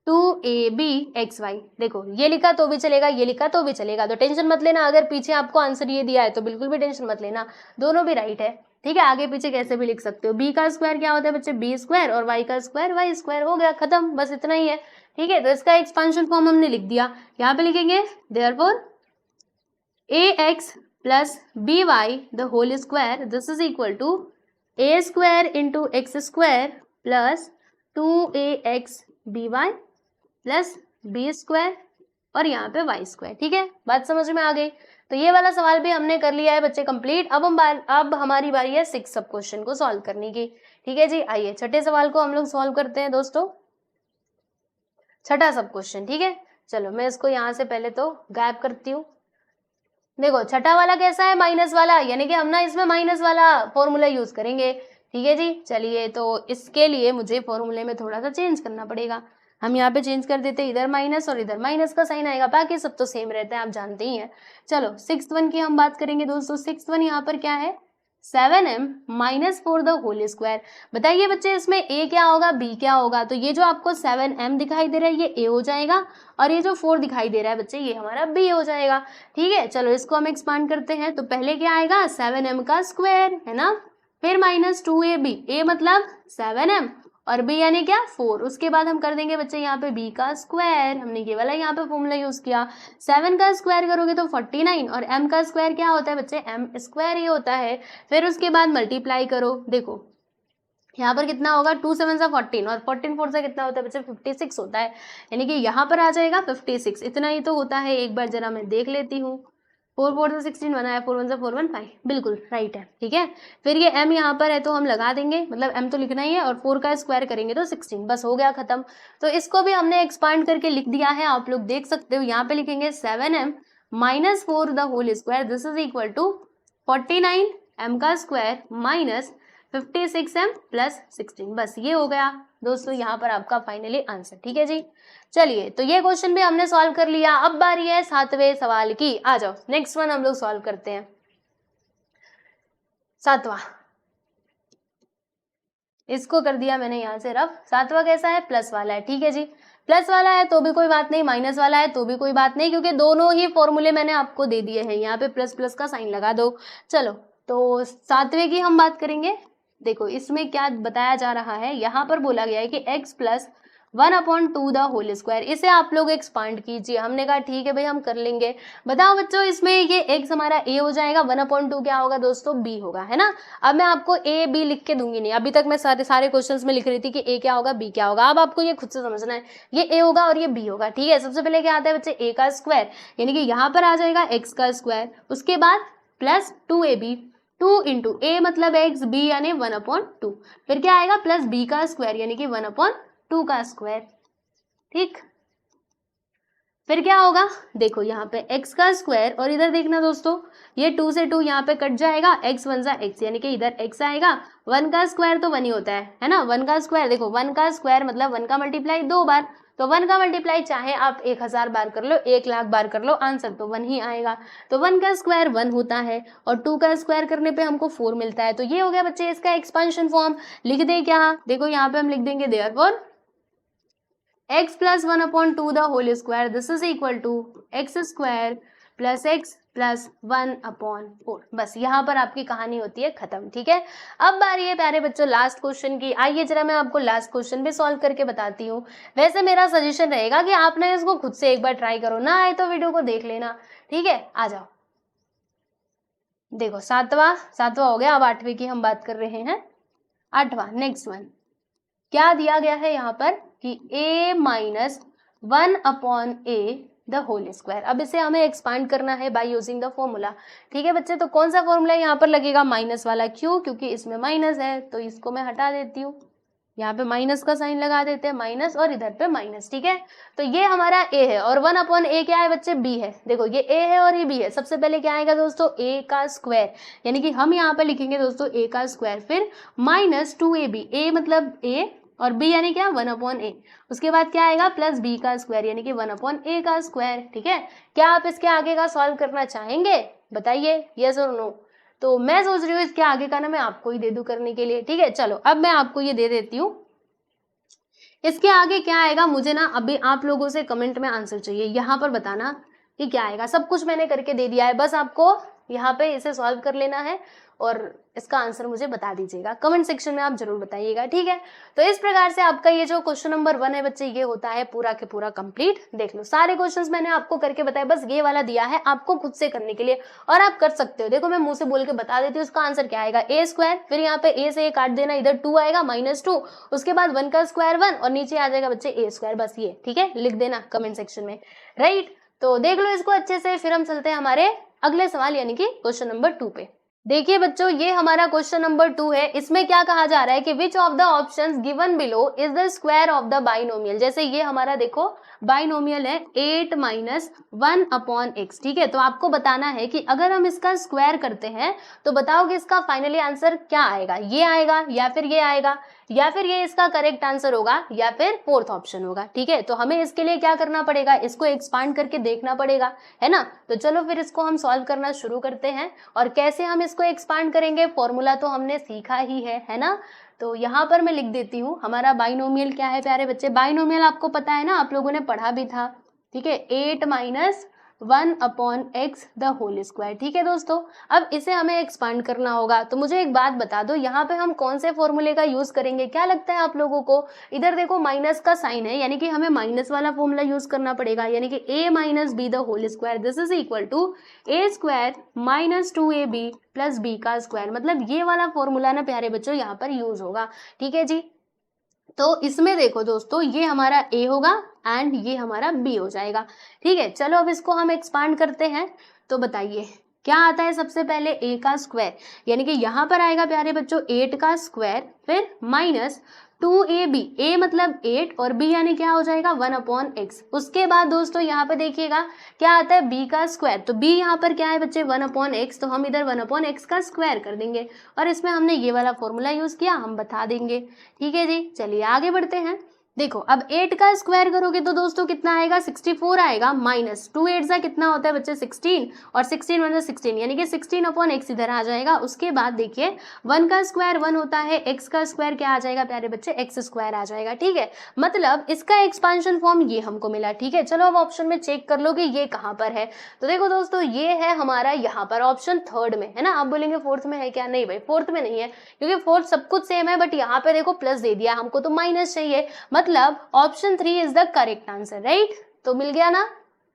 Speaker 1: 2ab xy। देखो ये लिखा तो भी चलेगा, ये लिखा तो भी चलेगा, तो टेंशन मत लेना। अगर पीछे आपको आंसर ये दिया है तो बिल्कुल भी टेंशन मत लेना, दोनों भी राइट है। ठीक है, आगे पीछे कैसे भी लिख सकते हो। b का स्क्वायर क्या होता है बच्चे b स्क्वायर, और y का स्क्वायर y स्क्वायर, हो गया खत्म, बस इतना ही है। ठीक है, तो इसका एक्सपेंशन फॉर्म हमने लिख दिया। यहाँ पे लिखेंगे therefore ax plus by the whole square, this is equal to a square into X square plus 2ax by plus B square, और यहाँ पे वाई स्क्वायर। ठीक है, बात समझ में आ गई। तो ये वाला सवाल भी हमने कर लिया है बच्चे कंप्लीट। अब हमारी बारी है 6 सब क्वेश्चन को सॉल्व करने की। ठीक है जी, आइए छठे सवाल को हम लोग सॉल्व करते हैं दोस्तों, छठा सब क्वेश्चन। ठीक है, चलो मैं इसको यहाँ से पहले तो गायब करती हूँ। देखो छठा वाला कैसा है, माइनस वाला, यानी कि हम ना इसमें माइनस वाला फॉर्मूला यूज करेंगे। ठीक है जी, चलिए तो इसके लिए मुझे फॉर्मूले में थोड़ा सा चेंज करना पड़ेगा। हम यहाँ पे चेंज कर देते हैं, इधर माइनस और इधर माइनस का साइन आएगा, बाकी सब तो सेम रहता है, आप जानते ही हैं। चलो 6th वन की हम बात करेंगे दोस्तों। 6th वन यहाँ पर क्या है, 7m minus 4 the whole square. बताइए बच्चे इसमें a क्या होगा b क्या होगा। तो ये जो आपको 7m दिखाई दे रहा है ये a हो जाएगा, और ये जो 4 दिखाई दे रहा है बच्चे ये हमारा b हो जाएगा। ठीक है, चलो इसको हम एक्सपांड करते हैं। तो पहले क्या आएगा 7m का स्क्वायर, है ना, फिर माइनस 2ab, a मतलब 7m और b यानी क्या 4। उसके बाद हम कर देंगे बच्चे यहाँ पे b का स्क्वायर, हमने ये वाला यहाँ पे फॉर्मूला यूज किया। 7 का स्क्वायर करोगे तो 49, और m का स्क्वायर क्या होता है बच्चे m स्क्वायर ही होता है। फिर उसके बाद मल्टीप्लाई करो, देखो यहाँ पर कितना होगा 2 7 से 14, और 14 4 से कितना होता है बच्चे 56 होता है, यानी कि यहाँ पर आ जाएगा 56। इतना ही तो होता है, एक बार जरा मैं देख लेती हूँ। 4 4 से 16 बनाया, 4 1 से 4 1 5, बिल्कुल राइट है। ठीक है, फिर ये m यहाँ पर है तो हम लगा देंगे, मतलब m तो लिखना ही है, और 4 का स्क्वायर करेंगे तो 16, बस हो गया खत्म। तो इसको भी हमने एक्सपांड करके लिख दिया है, आप लोग देख सकते हो। यहाँ पे लिखेंगे 7m minus 4 the whole square, this is equal to 49 m का स्क्वायर माइनस 56m प्लस 16, बस ये हो गया दोस्तों यहाँ पर आपका फाइनली आंसर। ठीक है जी, चलिए तो ये क्वेश्चन भी हमने सॉल्व कर लिया। अब बारी है 7वें सवाल की, आ जाओ नेक्स्ट वन हम लोग सॉल्व करते हैं। 7वां, इसको कर दिया मैंने यहाँ से रफ। 7वां कैसा है, प्लस वाला है। ठीक है जी, प्लस वाला है तो भी कोई बात नहीं, माइनस वाला है तो भी कोई बात नहीं, क्योंकि दोनों ही फॉर्मूले मैंने आपको दे दिए हैं। यहाँ पे प्लस प्लस का साइन लगा दो। चलो तो 7वें की हम बात करेंगे। देखो इसमें क्या बताया जा रहा है, यहाँ पर बोला गया है कि x plus 1/2 the whole square, इसे आप लोग एक्सपांड कीजिए। हमने कहा ठीक है भाई हम कर लेंगे। बताओ बच्चों इसमें ये x हमारा a हो जाएगा, 1/2 क्या होगा दोस्तों b होगा, है ना। अब मैं आपको a b लिख के दूंगी नहीं, अभी तक मैं सारे क्वेश्चंस में लिख रही थी कि a क्या होगा b क्या होगा। अब आपको ये खुद से समझना है, ये a होगा और ये b होगा। ठीक है, सबसे पहले क्या आता है बच्चे a का स्क्वायर, यानी कि यहाँ पर आ जाएगा x का स्क्वायर, उसके बाद प्लस 2ab, 2 इंटू ए मतलब एक्स, बी यानी 1/2, फिर क्या आएगा प्लस बी का स्क्वायर यानी कि 1/2 का स्क्वायर। ठीक, फिर क्या होगा, देखो यहाँ पे x का स्क्वायर और इधर देखना दोस्तों, ये 2 से 2 यहाँ पे कट जाएगा, x 1 जा x यानी कि इधर x आएगा, 1 का स्क्वायर तो 1 ही होता है ना, 1 का स्क्वायर, देखो 1 का स्क्वायर मतलब 1 का मल्टीप्लाई 2 बार, तो 1 का मल्टीप्लाई चाहे आप 1000 बार कर लो, 1,00,000 बार कर लो, आंसर तो 1 ही आएगा। तो 1 का स्क्वायर 1 होता है और 2 का स्क्वायर करने पे हमको 4 मिलता है। तो ये हो गया बच्चे इसका एक्सपेंशन फॉर्म। लिख दे क्या, देखो यहाँ पे हम लिख देंगे therefore x plus 1/2 the whole square, this is equal to x square plus x plus 1/4। बस यहाँ पर आपकी कहानी होती है खत्म। ठीक है, अब बारी है प्यारे बच्चों लास्ट क्वेश्चन की। आइए जरा मैं आपको लास्ट क्वेश्चन भी सॉल्व करके बताती हूँ। वैसे मेरा सजेशन रहेगा कि आपने इसको खुद से एक बार ट्राई करो, ना आए तो वीडियो को देख लेना। ठीक है, आ जाओ, देखो सातवां हो गया, अब 8वीं की हम बात कर रहे हैं। 8वां नेक्स्ट वन क्या दिया गया है यहाँ पर कि a minus 1/a the whole square. अब इसे हमें एक्सपांड करना है बाय यूजिंग द फॉर्मूला। ठीक है बच्चे, तो कौन सा फॉर्मूला यहाँ पर लगेगा, माइनस वाला। क्यों, क्योंकि इसमें माइनस है, तो इसको मैं हटा देती हूँ, यहाँ पे माइनस का साइन लगा देते हैं, माइनस और इधर पे माइनस। ठीक है, तो ये हमारा a है और 1/a क्या है बच्चे, b है। देखो ये a है और ये b है। सबसे पहले क्या आएगा दोस्तों, a का स्क्वायर, यानी कि हम यहाँ पे लिखेंगे दोस्तों a का स्क्वायर, फिर माइनस 2ab, a मतलब a और b यानी क्या 1/a, उसके बाद क्या आएगा प्लस b का स्क्वायर यानी कि 1/a का स्क्वायर। ठीक है, क्या आप इसके आगे का सॉल्व करना चाहेंगे, बताइए यस और नो। तो मैं सोच रही हूँ इसके आगे का ना मैं आपको ही दे दूं करने के लिए। ठीक है, चलो अब मैं आपको ये दे देती हूँ। इसके आगे क्या आएगा मुझे ना अभी आप लोगों से कमेंट में आंसर चाहिए, यहाँ पर बताना कि क्या आएगा। सब कुछ मैंने करके दे दिया है, बस आपको यहाँ पे इसे सॉल्व कर लेना है और इसका आंसर मुझे बता दीजिएगा, कमेंट सेक्शन में आप जरूर बताइएगा। ठीक है, तो इस प्रकार से आपका ये जो क्वेश्चन नंबर 1 है बच्चे, ये होता है पूरा के पूरा कंप्लीट। देख लो सारे क्वेश्चंस मैंने आपको करके बताए, बस ये वाला दिया है आपको खुद से करने के लिए और आप कर सकते हो। देखो मैं मुंह से बोल के बता देती हूँ, उसका आंसर क्या आएगा, a स्क्वायर, फिर यहाँ पे a से a काट देना, इधर 2 आएगा -2, उसके बाद 1 का स्क्वायर 1 और नीचे आ जाएगा बच्चे a स्क्वायर। बस ये ठीक है, लिख देना कमेंट सेक्शन में, राइट। तो देख लो इसको अच्छे से, फिर हम चलते हैं हमारे अगले सवाल यानी कि क्वेश्चन नंबर 2 पे। देखिए बच्चों ये हमारा क्वेश्चन नंबर 2 है। इसमें क्या कहा जा रहा है कि which of the options given below is the square of the binomial. जैसे ये हमारा देखो बाइनोमियल है 8 माइनस 1/x। ठीक है, तो आपको बताना है कि अगर हम इसका स्क्वायर करते हैं तो बताओ कि इसका फाइनली आंसर क्या आएगा, ये आएगा या फिर ये आएगा, या फिर ये इसका करेक्ट आंसर होगा या फिर फोर्थ ऑप्शन होगा। ठीक है, तो हमें इसके लिए क्या करना पड़ेगा, इसको एक्सपांड करके देखना पड़ेगा, है ना। तो चलो फिर इसको हम सॉल्व करना शुरू करते हैं। और कैसे हम इसको एक्सपांड करेंगे, फॉर्मूला तो हमने सीखा ही है ना। तो यहाँ पर मैं लिख देती हूँ हमारा बाइनोमियल क्या है प्यारे बच्चे, बाइनोमियल आपको पता है ना, आप लोगों ने पढ़ा भी था। ठीक है, 8 minus 1/x the whole square. ठीक है दोस्तों, अब इसे हमें एक्सपांड करना होगा। तो मुझे एक बात बता दो, यहाँ पे हम कौन से फॉर्मूले का यूज करेंगे, क्या लगता है आप लोगों को। इधर देखो माइनस का साइन है, यानी कि हमें माइनस वाला फॉर्मूला यूज करना पड़ेगा, यानी कि a minus B the whole square, this is equal to a square minus 2ab plus b का स्क्वायर। मतलब ये वाला फॉर्मूला ना प्यारे बच्चों यहाँ पर यूज होगा। ठीक है जी, तो इसमें देखो दोस्तों ये हमारा a होगा एंड ये हमारा b हो जाएगा। ठीक है, चलो अब इसको हम एक्सपांड करते हैं। तो बताइए क्या आता है, सबसे पहले a का स्क्वायर, यानी कि यहाँ पर आएगा प्यारे बच्चों 8 का स्क्वायर, फिर माइनस 2ab, a मतलब 8 और b यानी क्या हो जाएगा 1/x। उसके बाद दोस्तों यहाँ पे देखिएगा क्या आता है b का स्क्वायर, तो b यहाँ पर क्या है बच्चे 1/x, तो हम इधर 1/x का स्क्वायर कर देंगे और इसमें हमने ये वाला फॉर्मूला यूज किया, हम बता देंगे। ठीक है जी, चलिए आगे बढ़ते हैं। देखो अब 8 का स्क्वायर करोगे तो दोस्तों कितना आएगा 64 आएगा, माइनस 2 8 सा कितना होता है बच्चे 16 और 16 मतलब 16 यानी कि 16/x इधर आ जाएगा। उसके बाद देखिए 1 का स्क्वायर 1 होता है, x का स्क्वायर क्या आ जाएगा प्यारे बच्चे x स्क्वायर आ जाएगा। ठीक है, मतलब इसका एक्सपांशन फॉर्म ये हमको मिला। ठीक है, चलो अब ऑप्शन में चेक कर लो कि ये कहाँ पर है। तो देखो दोस्तों ये है हमारा यहाँ पर ऑप्शन 3rd में, है ना। आप बोलेंगे 4th में है क्या, नहीं भाई 4th में नहीं है, क्योंकि 4th सब कुछ सेम है, बट यहाँ पे देखो प्लस दे दिया हमको तो माइनस चाहिए, मतलब option 3 is the correct answer, right. तो मिल गया ना,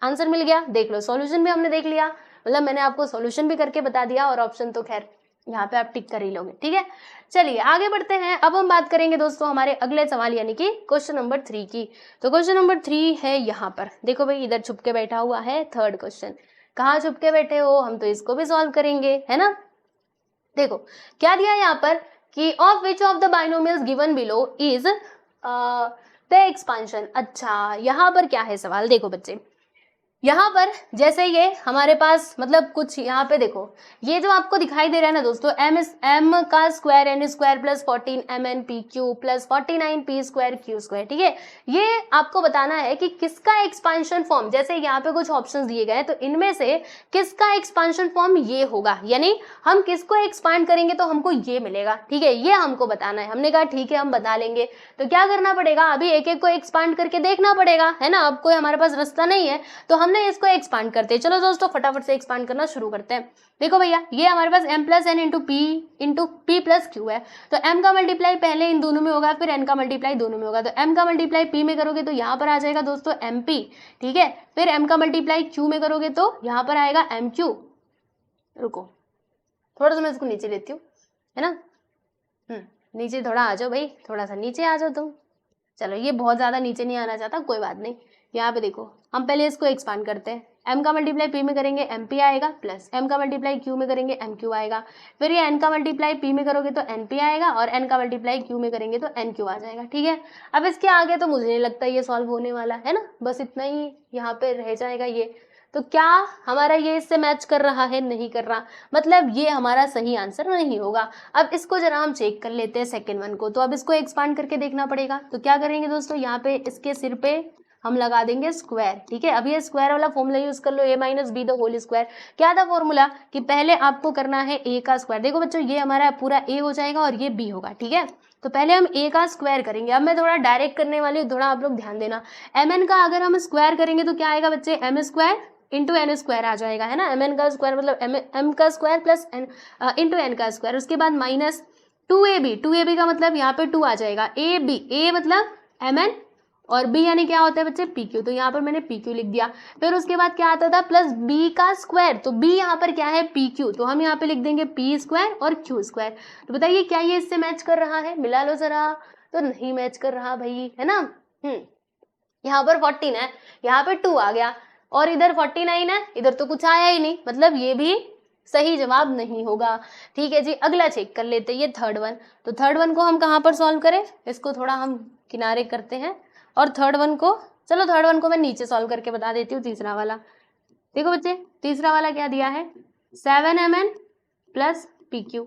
Speaker 1: आंसर मिल गया। देख लो सॉल्यूशन भी हमने देख लिया, मतलब मैंने आपको सॉल्यूशन भी करके बता दिया और ऑप्शन तो खैर यहाँ पे आप टिक कर ही लोगे। ठीक है, चलिए आगे बढ़ते हैं। अब हम बात करेंगे दोस्तों हमारे अगले सवाल यानी कि क्वेश्चन नंबर 3 की। तो क्वेश्चन नंबर 3 है यहाँ पर, देखो भाई इधर छुप के बैठा हुआ है 3rd क्वेश्चन। कहाँ छुप के बैठे हो, हम तो इसको भी सॉल्व करेंगे, है ना। देखो क्या दिया है यहाँ पर कि of which of the binomials given below is the expansion. अच्छा यहाँ पर क्या है सवाल, देखो बच्चे यहाँ पर जैसे ये हमारे पास मतलब कुछ यहाँ पे देखो ये जो आपको दिखाई दे रहा है ना दोस्तों, एम का square N square plus 14 M N P Q plus 49 P square Q square, ठीक है। ये आपको बताना है कि किसका एक्सपांशन फॉर्म, जैसे यहाँ पे कुछ ऑप्शंस दिए गए हैं तो इनमें से किसका एक्सपांशन फॉर्म ये होगा, यानी हम किसको एक्सपांड करेंगे तो हमको ये मिलेगा, ठीक है। ये हमको बताना है। हमने कहा ठीक है हम बता लेंगे, तो क्या करना पड़ेगा, अभी एक एक को एक्सपांड करके देखना पड़ेगा, है ना। अब कोई हमारे पास रास्ता नहीं है तो हमने इसको एक्सपांड करते हैं। चलो दोस्तों फटाफट से एक्सपांड करना शुरू करते हैं। देखो भैया ये हमारे पास m plus N into P plus Q है, तो m का मल्टीप्लाई पहले इन दोनों में होगा, फिर n का मल्टीप्लाई दोनों में होगा। तो m का मल्टीप्लाई p में करोगे तो यहाँ पर आ जाएगा दोस्तों mp, ठीक है। फिर m का मल्टीप्लाई q में करोगे तो यहाँ पर आएगा mq। रुको थोड़ा सा मैं इसको नीचे लेती हूँ, है ना। नीचे थोड़ा आ जाओ भाई, थोड़ा सा नीचे आ जाओ तुम। चलो ये बहुत ज्यादा नीचे नहीं आना चाहता, कोई बात नहीं। यहाँ पे देखो हम पहले इसको एक्सपांड करते हैं। m का मल्टीप्लाई p में करेंगे mp आएगा, प्लस m का मल्टीप्लाई q में करेंगे mq आएगा। फिर ये n का मल्टीप्लाई p में करोगे तो np आएगा, और n का मल्टीप्लाई q में करेंगे तो nq आ जाएगा, ठीक है। अब इसके आगे तो मुझे नहीं लगता ये सॉल्व होने वाला है ना, बस इतना ही यहाँ पे रह जाएगा ये। तो क्या हमारा ये इससे मैच कर रहा है, नहीं कर रहा, मतलब ये हमारा सही आंसर नहीं होगा। अब इसको जरा हम चेक कर लेते हैं सेकेंड वन को, तो अब इसको एक्सपांड करके देखना पड़ेगा। तो क्या करेंगे दोस्तों, यहाँ पे इसके सिर पे हम लगा देंगे स्क्वायर, ठीक है। अब ये स्क्वायर वाला फॉर्मूला यूज कर लो, a minus B the whole square. क्या था फॉर्मूला कि पहले आपको करना है a का स्क्वायर। देखो बच्चों ये हमारा पूरा a हो जाएगा और ये b होगा, ठीक है। तो पहले हम a का स्क्वायर करेंगे। अब मैं थोड़ा डायरेक्ट करने वाली हूँ, थोड़ा आप लोग ध्यान देना। mn का अगर हम स्क्वायर करेंगे तो क्या आएगा बच्चे, m square into n square आ जाएगा, है ना। mn का स्क्वायर मतलब m का square plus n into n का स्क्वायर। उसके बाद माइनस 2ab का मतलब यहाँ पे 2 आ जाएगा, a मतलब mn और b यानी क्या होता है बच्चे pq, तो यहाँ पर मैंने pq लिख दिया। फिर उसके बाद क्या आता था प्लस b का स्क्वायर, तो b यहाँ पर क्या है pq, तो हम यहाँ पे लिख देंगे p स्क्वायर और q स्क्वायर। तो बताइए क्या ये इससे मैच कर रहा है, मिला लो जरा। तो नहीं मैच कर रहा भाई, है ना। यहाँ पर 14 है, यहाँ पे 2 आ गया, और इधर 49 है, इधर तो कुछ आया ही नहीं, मतलब ये भी सही जवाब नहीं होगा, ठीक है जी। अगला चेक कर लेते हैं, ये थर्ड वन। तो थर्ड वन को हम कहाँ पर सॉल्व करें, इसको थोड़ा हम किनारे करते हैं, और थर्ड वन को, चलो थर्ड वन को मैं नीचे सॉल्व करके बता देती हूँ। तीसरा वाला देखो बच्चे, तीसरा वाला क्या दिया है, 7mn प्लस pq,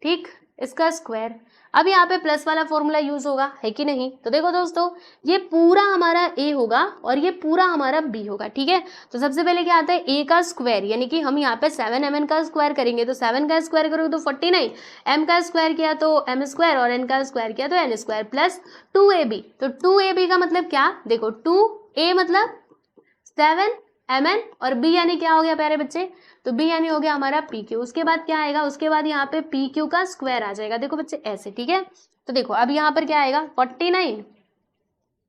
Speaker 1: ठीक, इसका स्क्वायर। अब यहाँ पे प्लस वाला फॉर्मूला यूज होगा, है कि नहीं। तो देखो दोस्तों ये पूरा हमारा a होगा और ये पूरा हमारा b होगा, ठीक है। तो सबसे पहले क्या आता है a का स्क्वायर, यानी कि हम यहाँ पे 7mn का स्क्वायर करेंगे, तो 7 का स्क्वायर करोगे तो 49, m का स्क्वायर किया तो m स्क्वायर, और n का स्क्वायर किया तो n स्क्वायर, प्लस 2ab। तो 2ab का मतलब क्या, देखो 2a मतलब 7mn और b यानी क्या हो गया प्यारे बच्चे, तो b यानी हो गया हमारा pq। उसके बाद क्या आएगा, उसके बाद यहाँ पे pq का स्क्वायर आ जाएगा, देखो बच्चे ऐसे, ठीक है। तो देखो अब यहाँ पर क्या आएगा 49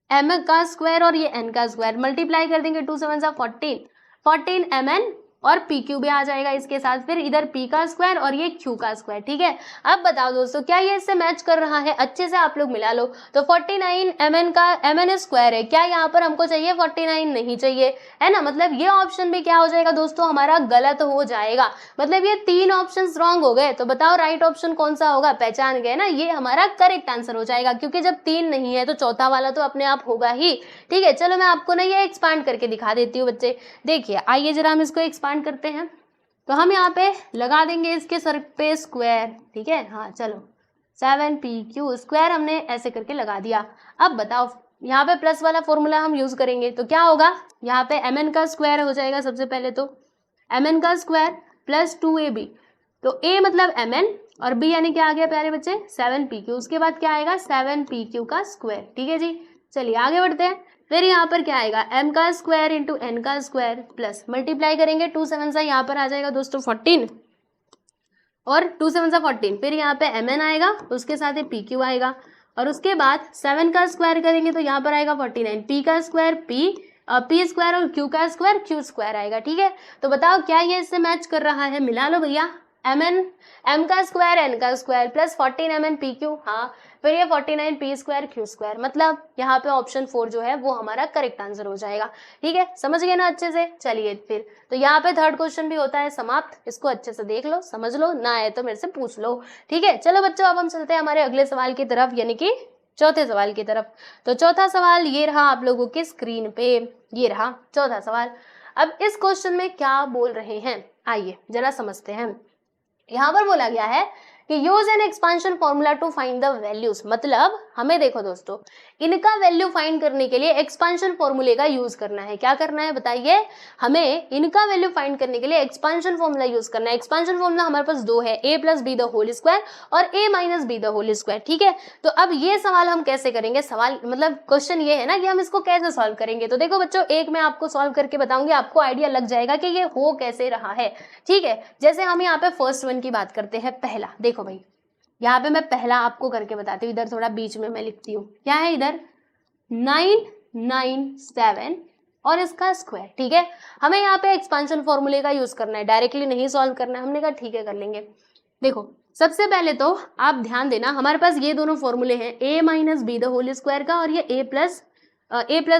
Speaker 1: m का स्क्वायर और ये n का स्क्वायर मल्टीप्लाई कर देंगे, 2 7 14 mn और pq भी आ जाएगा इसके साथ। फिर इधर p का स्क्वायर और ये q का स्क्वायर, ठीक है। अब बताओ दोस्तों क्या ये इससे मैच कर रहा है, अच्छे से आप लोग मिला लो। तो 49 mn का mn स्क्वायर है, क्या यहाँ पर हमको चाहिए 49, नहीं चाहिए, है ना। मतलब ये ऑप्शन भी क्या हो जाएगा दोस्तों, हमारा गलत हो जाएगा, मतलब ये 3 ऑप्शन रॉन्ग हो गए। तो बताओ राइट ऑप्शन कौन सा होगा, पहचान गए ना, ये हमारा करेक्ट आंसर हो जाएगा, क्योंकि जब 3 नहीं है तो चौथा वाला तो अपने आप होगा ही, ठीक है। चलो मैं आपको ना ये एक्सपांड करके दिखा देती हूँ बच्चे। देखिए आइए जरा हम इसको एक्सपांड करते हैं। तो हम यहाँ पे लगा देंगे इसके सर पे स्क्वायर, ठीक है। हाँ चलो 7pq स्क्वायर हमने ऐसे करके लगा दिया। अब बताओ यहाँ पे प्लस वाला फॉर्मूला हम यूज करेंगे तो क्या होगा, यहाँ पे mn का स्क्वायर हो जाएगा सबसे पहले, तो mn का स्क्वायर प्लस 2ab, तो a मतलब mn और b यानी क्या आ गया प्यारे बच्चे 7pq। उसके बाद क्या आएगा 7pq का स्क्वायर, ठीक है जी। चलिए आगे बढ़ते हैं। फिर यहाँ पर क्या आएगा m का स्क्वायर इंटू n का स्क्वायर प्लस मल्टीप्लाई करेंगे 2 7 यहाँ पर आ जाएगा दोस्तों 14 और 2 7 14, फिर यहाँ पे mn आएगा उसके साथ ही pq आएगा, और उसके बाद 7 का स्क्वायर करेंगे तो यहाँ पर आएगा 49, p का स्क्वायर p स्क्वायर और q का स्क्वायर q स्क्वायर आएगा, ठीक है। तो बताओ क्या ये इससे मैच कर रहा है, मिला लो भैया। m का स्क्वायर n का स्क्वायर प्लस 14 mn pq, हाँ फिर ये 49 p स्क्वायर q स्क्वायर, मतलब यहाँ पे ऑप्शन 4 जो है वो हमारा करेक्ट आंसर हो जाएगा। ठीक है, समझ गए ना अच्छे से। चलिए फिर तो यहाँ पे थर्ड क्वेश्चन भी होता है समाप्त, इसको अच्छे से देख लो, समझ लो, ना आए तो मेरे से पूछ लो। ठीक है, चलो बच्चों अब हम चलते हैं हमारे अगले सवाल की तरफ, यानी कि चौथे सवाल की तरफ। तो चौथा सवाल ये रहा आप लोगों की स्क्रीन पे, ये रहा चौथा सवाल। अब इस क्वेश्चन में क्या बोल रहे हैं, आइए जरा समझते हैं। यहाँ पर बोला गया है कि use an expansion formula to find the values, मतलब हमें देखो दोस्तों, इनका वैल्यू फाइंड करने के लिए एक्सपांशन फॉर्मूले का यूज करना है। क्या करना है बताइए, हमें इनका वैल्यू फाइंड करने के लिए एक्सपांशन फॉर्मूला यूज करना है। एक्सपांशन फॉर्मूला हमारे पास दो है, a plus B the whole square और a minus B the whole square. ठीक है, तो अब ये सवाल हम कैसे करेंगे, सवाल मतलब क्वेश्चन ये है ना कि हम इसको कैसे सॉल्व करेंगे। तो देखो बच्चों, एक मैं आपको सॉल्व करके बताऊंगी, आपको आइडिया लग जाएगा कि ये हो कैसे रहा है। ठीक है, जैसे हम यहाँ पे फर्स्ट वन की बात करते हैं, पहला देखो भाई, यहाँ पे मैं पहला आपको करके बताती हूँ, इधर थोड़ा बीच में मैं लिखती हूँ, क्या है इधर 997 और इसका स्क्वायर। ठीक है, हमें यहाँ पे एक्सपांशन फॉर्मूले का यूज करना है, डायरेक्टली नहीं सॉल्व करना है। हमने कहा ठीक है कर लेंगे। देखो सबसे पहले तो आप ध्यान देना, हमारे पास ये दोनों फॉर्मूले हैं, a minus B the whole square का और ये a plus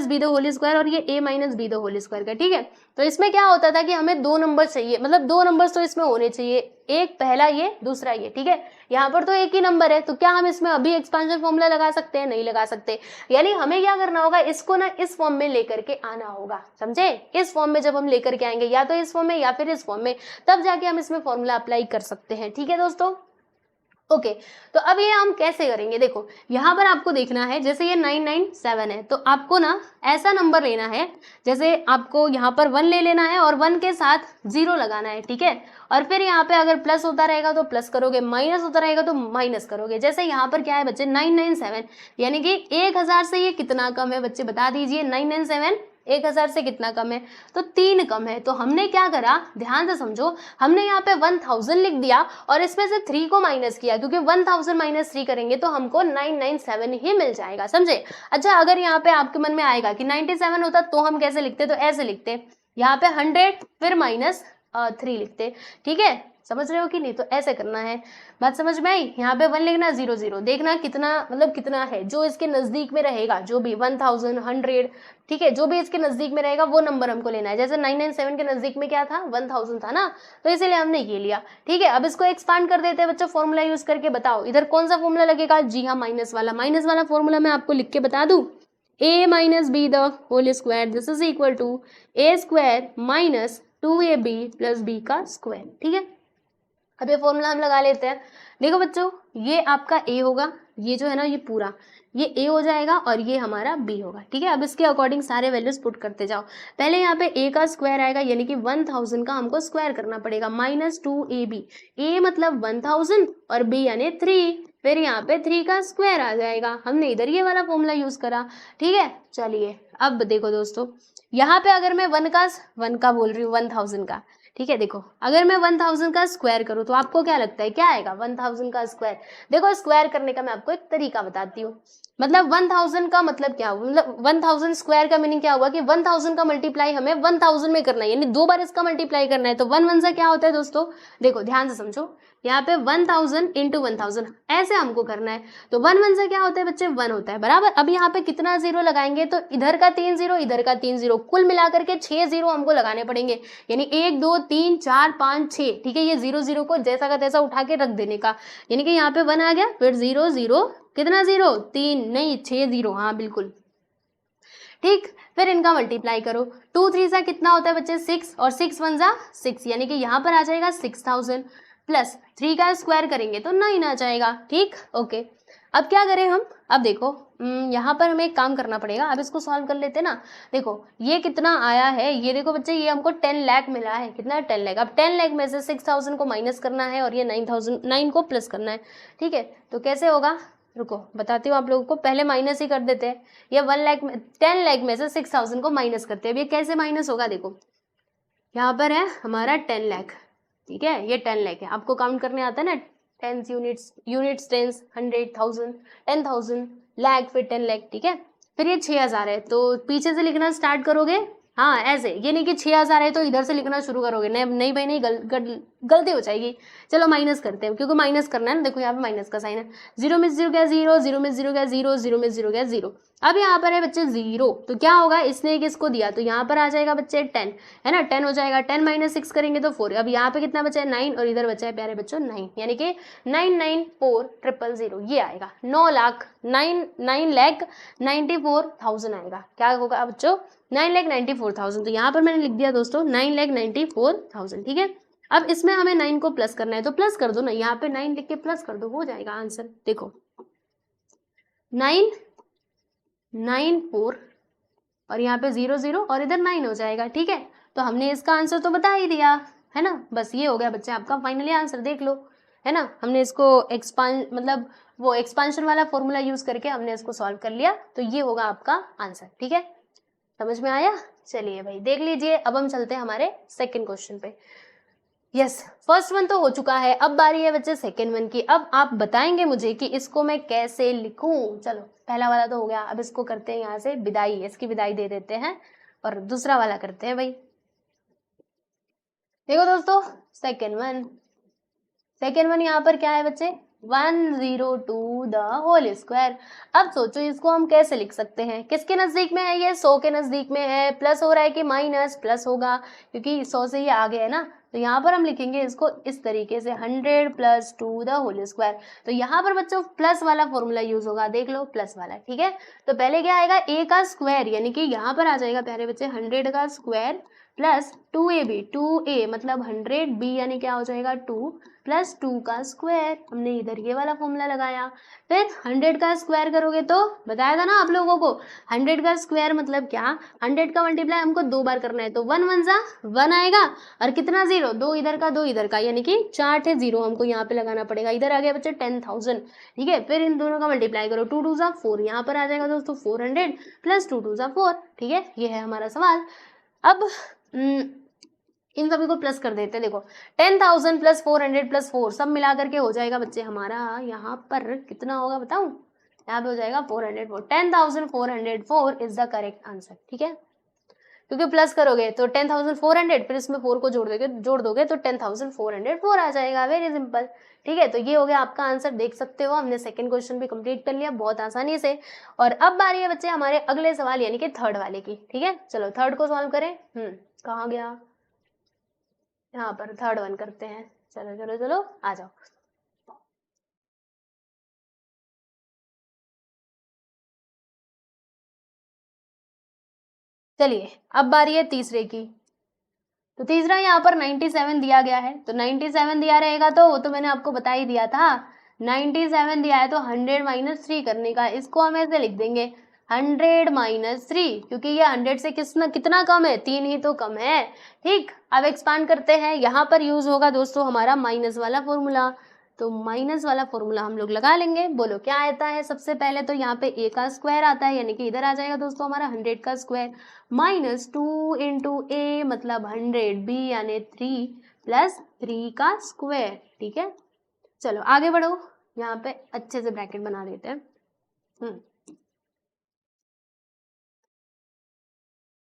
Speaker 1: B the whole square और ये a minus B the whole square का। ठीक है, तो इसमें क्या होता था कि हमें दो नंबर चाहिए, मतलब दो नंबर तो इसमें होने चाहिए, एक पहला ये दूसरा ये। ठीक है, यहाँ पर तो एक ही नंबर है, तो क्या हम इसमें अभी एक्सपांशन फॉर्मूला लगा सकते हैं, नहीं लगा सकते। यानी हमें क्या करना होगा, इसको ना इस फॉर्म में लेकर के आना होगा, समझे। इस फॉर्म में जब हम लेकर के आएंगे, या तो इस फॉर्म में या फिर इस फॉर्म में, तब जाके हम इसमें फॉर्मूला अप्लाई कर सकते हैं। ठीक है दोस्तों, ओके तो अब ये हम कैसे करेंगे, देखो यहाँ पर आपको देखना है, जैसे ये 997 है, तो आपको ना ऐसा नंबर लेना है, जैसे आपको यहाँ पर 1 ले लेना है और 1 के साथ 0 लगाना है। ठीक है, और फिर यहाँ पे अगर प्लस होता रहेगा तो प्लस करोगे, माइनस होता रहेगा तो माइनस करोगे। जैसे यहाँ पर क्या है बच्चे 997, यानी कि 1000 से ये कितना कम है बच्चे बता दीजिए। 997 1000 से कितना कम है, तो 3 कम है। तो हमने क्या करा, ध्यान से समझो, हमने यहाँ पे 1000 लिख दिया और इसमें से 3 को माइनस किया, क्योंकि 1000 माइनस 3 करेंगे तो हमको 997 ही मिल जाएगा, समझे। अच्छा, अगर यहाँ पे आपके मन में आएगा कि 97 होता तो हम कैसे लिखते, तो ऐसे लिखते, यहाँ पे 100 फिर माइनस 3 लिखते। ठीक है, समझ रहे हो कि नहीं, तो ऐसे करना है, बात समझ में आई। यहाँ पे 1 लिखना, 0 0, देखना कितना मतलब कितना है, जो इसके नजदीक में रहेगा, जो भी 1000 100, ठीक है, जो भी इसके नजदीक में रहेगा वो नंबर हमको लेना है। जैसे 997 के नजदीक में क्या था, 1000 था ना, तो इसीलिए हमने ये लिया। ठीक है, अब इसको एक्सपांड कर देते हैं बच्चों, फॉर्मूला यूज करके बताओ इधर कौन सा फॉर्मूला लगेगा। जी हाँ, माइनस वाला फॉर्मूला मैं आपको लिख के बता दूं, a minus B the whole square this is equal to a square minus 2ab plus b का स्क्वायर। ठीक है, अब ये फॉर्मूला हम लगा लेते हैं। देखो बच्चों, ये आपका a होगा, ये जो है ना ये पूरा ये a हो जाएगा और ये हमारा b होगा। ठीक है, अब इसके अकॉर्डिंग सारे वैल्यूज पुट करते जाओ। पहले यहाँ पे a का स्क्वायर आएगा, यानी कि 1000 का हमको स्क्वायर करना पड़ेगा, माइनस 2ab, a मतलब 1000 और b यानी 3, फिर यहाँ पे 3 का स्क्वायर आ जाएगा। हमने इधर ये वाला फॉर्मूला यूज करा। ठीक है, चलिए अब देखो दोस्तों, यहाँ पे अगर मैं 1 का बोल रही हूँ 1000 का, ठीक है, देखो अगर मैं 1000 का स्क्वायर करूँ तो आपको क्या लगता है क्या आएगा 1000 का स्क्वायर। देखो स्क्वायर करने का मैं आपको एक तरीका बताती हूँ। मतलब 1000 का मतलब क्या हुआ, मतलब 1000 स्क्वायर का मीनिंग क्या हुआ कि 1000 का मल्टीप्लाई हमें 1000 में करना है, यानी 2 बार इसका मल्टीप्लाई करना है। तो 1 1 से क्या होता है दोस्तों, देखो ध्यान से समझो, यहाँ पे 1000 इंटू 1000 ऐसे हमको करना है। तो 1 1 से क्या होता है बच्चे, 1 होता है, बराबर। अब यहाँ पे कितना 0 लगाएंगे, तो इधर का 3 0 इधर का 3 0, कुल मिलाकर के 6 0 हमको लगाने पड़ेंगे, यानी 1 2 3 4 5 6। ठीक है, ये 0 0 को जैसा का तैसा उठा के रख देने का, यानी कि यहाँ पे 1 आ गया, फिर 0 0, कितना 0, 3 नहीं 6 0, हाँ बिल्कुल ठीक। फिर इनका मल्टीप्लाई करो, 2 3 सा कितना होता है बच्चे 6 और 6 1 जा 6, यानी कि यहाँ पर आ जाएगा 6000 प्लस 3 का स्क्वायर करेंगे तो 9 आ जाएगा। ठीक, ओके। अब क्या करें हम, अब देखो यहाँ पर हमें एक काम करना पड़ेगा, अब इसको सॉल्व कर लेते हैं ना। देखो ये कितना आया है, ये देखो बच्चे ये हमको 10 लाख मिला है, कितना 10 लाख। अब 10 लाख में से 6000 को माइनस करना है और ये 9 को प्लस करना है। ठीक है, तो कैसे होगा, रुको बताती हूँ आप लोगों को, पहले माइनस ही कर देते हैं। ये 10 लाख में से 6000 को माइनस करते हैं। अब ये कैसे माइनस होगा, देखो यहाँ पर है हमारा 10 लाख, ठीक है, ये 10 लाख है, आपको काउंट करने आता है ना, टेंस यूनिट्स टेंस 100 1000 10,000 लाख फिर 10 लाख। ठीक है, फिर ये 6000 है, तो पीछे से लिखना स्टार्ट करोगे हाँ ऐसे, ये नहीं कि 6000 है तो इधर से लिखना शुरू करोगे, नहीं नहीं भाई नहीं, गलती हो जाएगी। चलो माइनस करते हैं, क्योंकि माइनस करना है ना, देखो यहाँ पे माइनस का साइन है। 0 में 0 गया 0, 0 में 0 गया 0, 0 में 0 गया 0। अब यहाँ पर है बच्चे 0, तो क्या होगा, इसने किसको दिया, तो यहाँ पर आ जाएगा बच्चे 10, है ना, 10 हो जाएगा। 10 माइनस 6 करेंगे तो 4। अब यहाँ पे कितना बचा है 9, और इधर बचा है प्यारे बच्चों 9, यानी कि 994000 ये आएगा। 9,94,000 आएगा। क्या होगा बच्चों, 9,94,000। तो यहाँ पर मैंने लिख दिया दोस्तों 9,94,000, ठीक है। अब इसमें हमें 9 को प्लस करना है, तो प्लस कर दो ना, यहाँ पे 9 लिख के प्लस कर दो, हो जाएगा आंसर। देखो 994 और यहाँ पे 00 और इधर 9 हो जाएगा, ठीक है। तो हमने इसका आंसर तो बता ही दिया, है ना। बस ये हो गया बच्चे आपका फाइनली आंसर, देख लो, है ना। हमने इसको मतलब वो एक्सपांशन वाला फॉर्मूला यूज करके हमने इसको सॉल्व कर लिया, तो ये होगा आपका आंसर, ठीक है। समझ में आया। चलिए भाई देख लीजिए, अब हम चलते हैं हमारे सेकंड क्वेश्चन पे। यस, फर्स्ट वन तो हो चुका है, अब बारी है बच्चे सेकंड वन की। अब आप बताएंगे मुझे कि इसको मैं कैसे लिखूं। चलो पहला वाला तो हो गया, अब इसको करते हैं यहाँ से विदाई, इसकी विदाई दे देते हैं और दूसरा वाला करते हैं भाई। देखो दोस्तों सेकंड वन यहाँ पर क्या है बच्चे, 102 द होल स्क्वायर। अब सोचो इसको हम कैसे लिख सकते हैं, किसके नजदीक में है ये, 100 के नजदीक में है। प्लस हो रहा है कि माइनस, प्लस होगा क्योंकि 100 से ये आगे है ना। तो यहाँ पर हम लिखेंगे इसको इस तरीके से 100 + 2 द होल स्क्वायर। तो यहाँ पर बच्चों प्लस वाला फॉर्मूला यूज होगा, देख लो प्लस वाला, ठीक है। तो पहले क्या आएगा, a का स्क्वायर, यानी कि यहाँ पर आ जाएगा प्यारे बच्चे 100 का स्क्वायर प्लस 2ab, 2a मतलब 100b यानी क्या हो जाएगा 2 प्लस 2 का स्क्वायर। हमने इधर ये वाला फॉर्मूला लगाया। फिर 100 का स्क्वायर करोगे तो बताया था ना आप लोगों को, 100 का स्क्वायर मतलब क्या, 100 का मल्टीप्लाई हमको 2 बार करना है, तो 1 1 जा 1 आएगा और कितना 0, 2 इधर का 2 इधर का, यानी कि 4 0 हमको यहाँ पे लगाना पड़ेगा। इधर आ गया बच्चे 10,000, ठीक है। फिर इन दोनों का मल्टीप्लाई करो, 2 2 जा 4, यहाँ पर आ जाएगा दोस्तों 400 प्लस 2 2 जा 4, ठीक है। ये है हमारा सवाल। अब इन सभी को प्लस कर देते हैं। देखो 10,000 प्लस 400 प्लस 4 सब मिला करके हो जाएगा बच्चे हमारा यहाँ पर कितना होगा बताऊं, यहाँ पे हो जाएगा 404। 10,404 इज द करेक्ट आंसर, ठीक है। क्योंकि प्लस करोगे तो 10,400 फिर इसमें 4 को जोड़ दोगे तो 10,404 आ जाएगा। वेरी सिंपल, ठीक है। तो ये हो गया आपका आंसर, देख सकते हो हमने सेकंड क्वेश्चन भी कंप्लीट कर लिया बहुत आसानी से। और अब बारी है बच्चे हमारे अगले सवाल यानी कि थर्ड वाले की, ठीक है। चलो थर्ड को सॉल्व करें। कहाँ गया, यहाँ पर थर्ड वन करते हैं। चलो चलो चलो आ जाओ। चलिए अब बारी है तीसरे की। तो तीसरा यहाँ पर 97 दिया गया है, तो 97 दिया रहेगा तो वो तो मैंने आपको बता ही दिया था। 97 दिया है तो 100 - 3 करने का, इसको हम ऐसे लिख देंगे 100 - 3, क्योंकि ये 100 से कितना कम है, 3 ही तो कम है, ठीक। अब एक्सपांड करते हैं, यहाँ पर यूज होगा दोस्तों हमारा माइनस वाला फॉर्मूला। तो माइनस वाला फॉर्मूला हम लोग लगा लेंगे। बोलो क्या आता है, सबसे पहले तो यहाँ पे a का स्क्वायर आता है, यानी कि इधर आ जाएगा दोस्तों हमारा 100 का स्क्वायर माइनस 2 × a मतलब 100b यानी 3 प्लस 3 का स्क्वायर, ठीक है। चलो आगे बढ़ो, यहाँ पे अच्छे से ब्रैकेट बना देते हैं।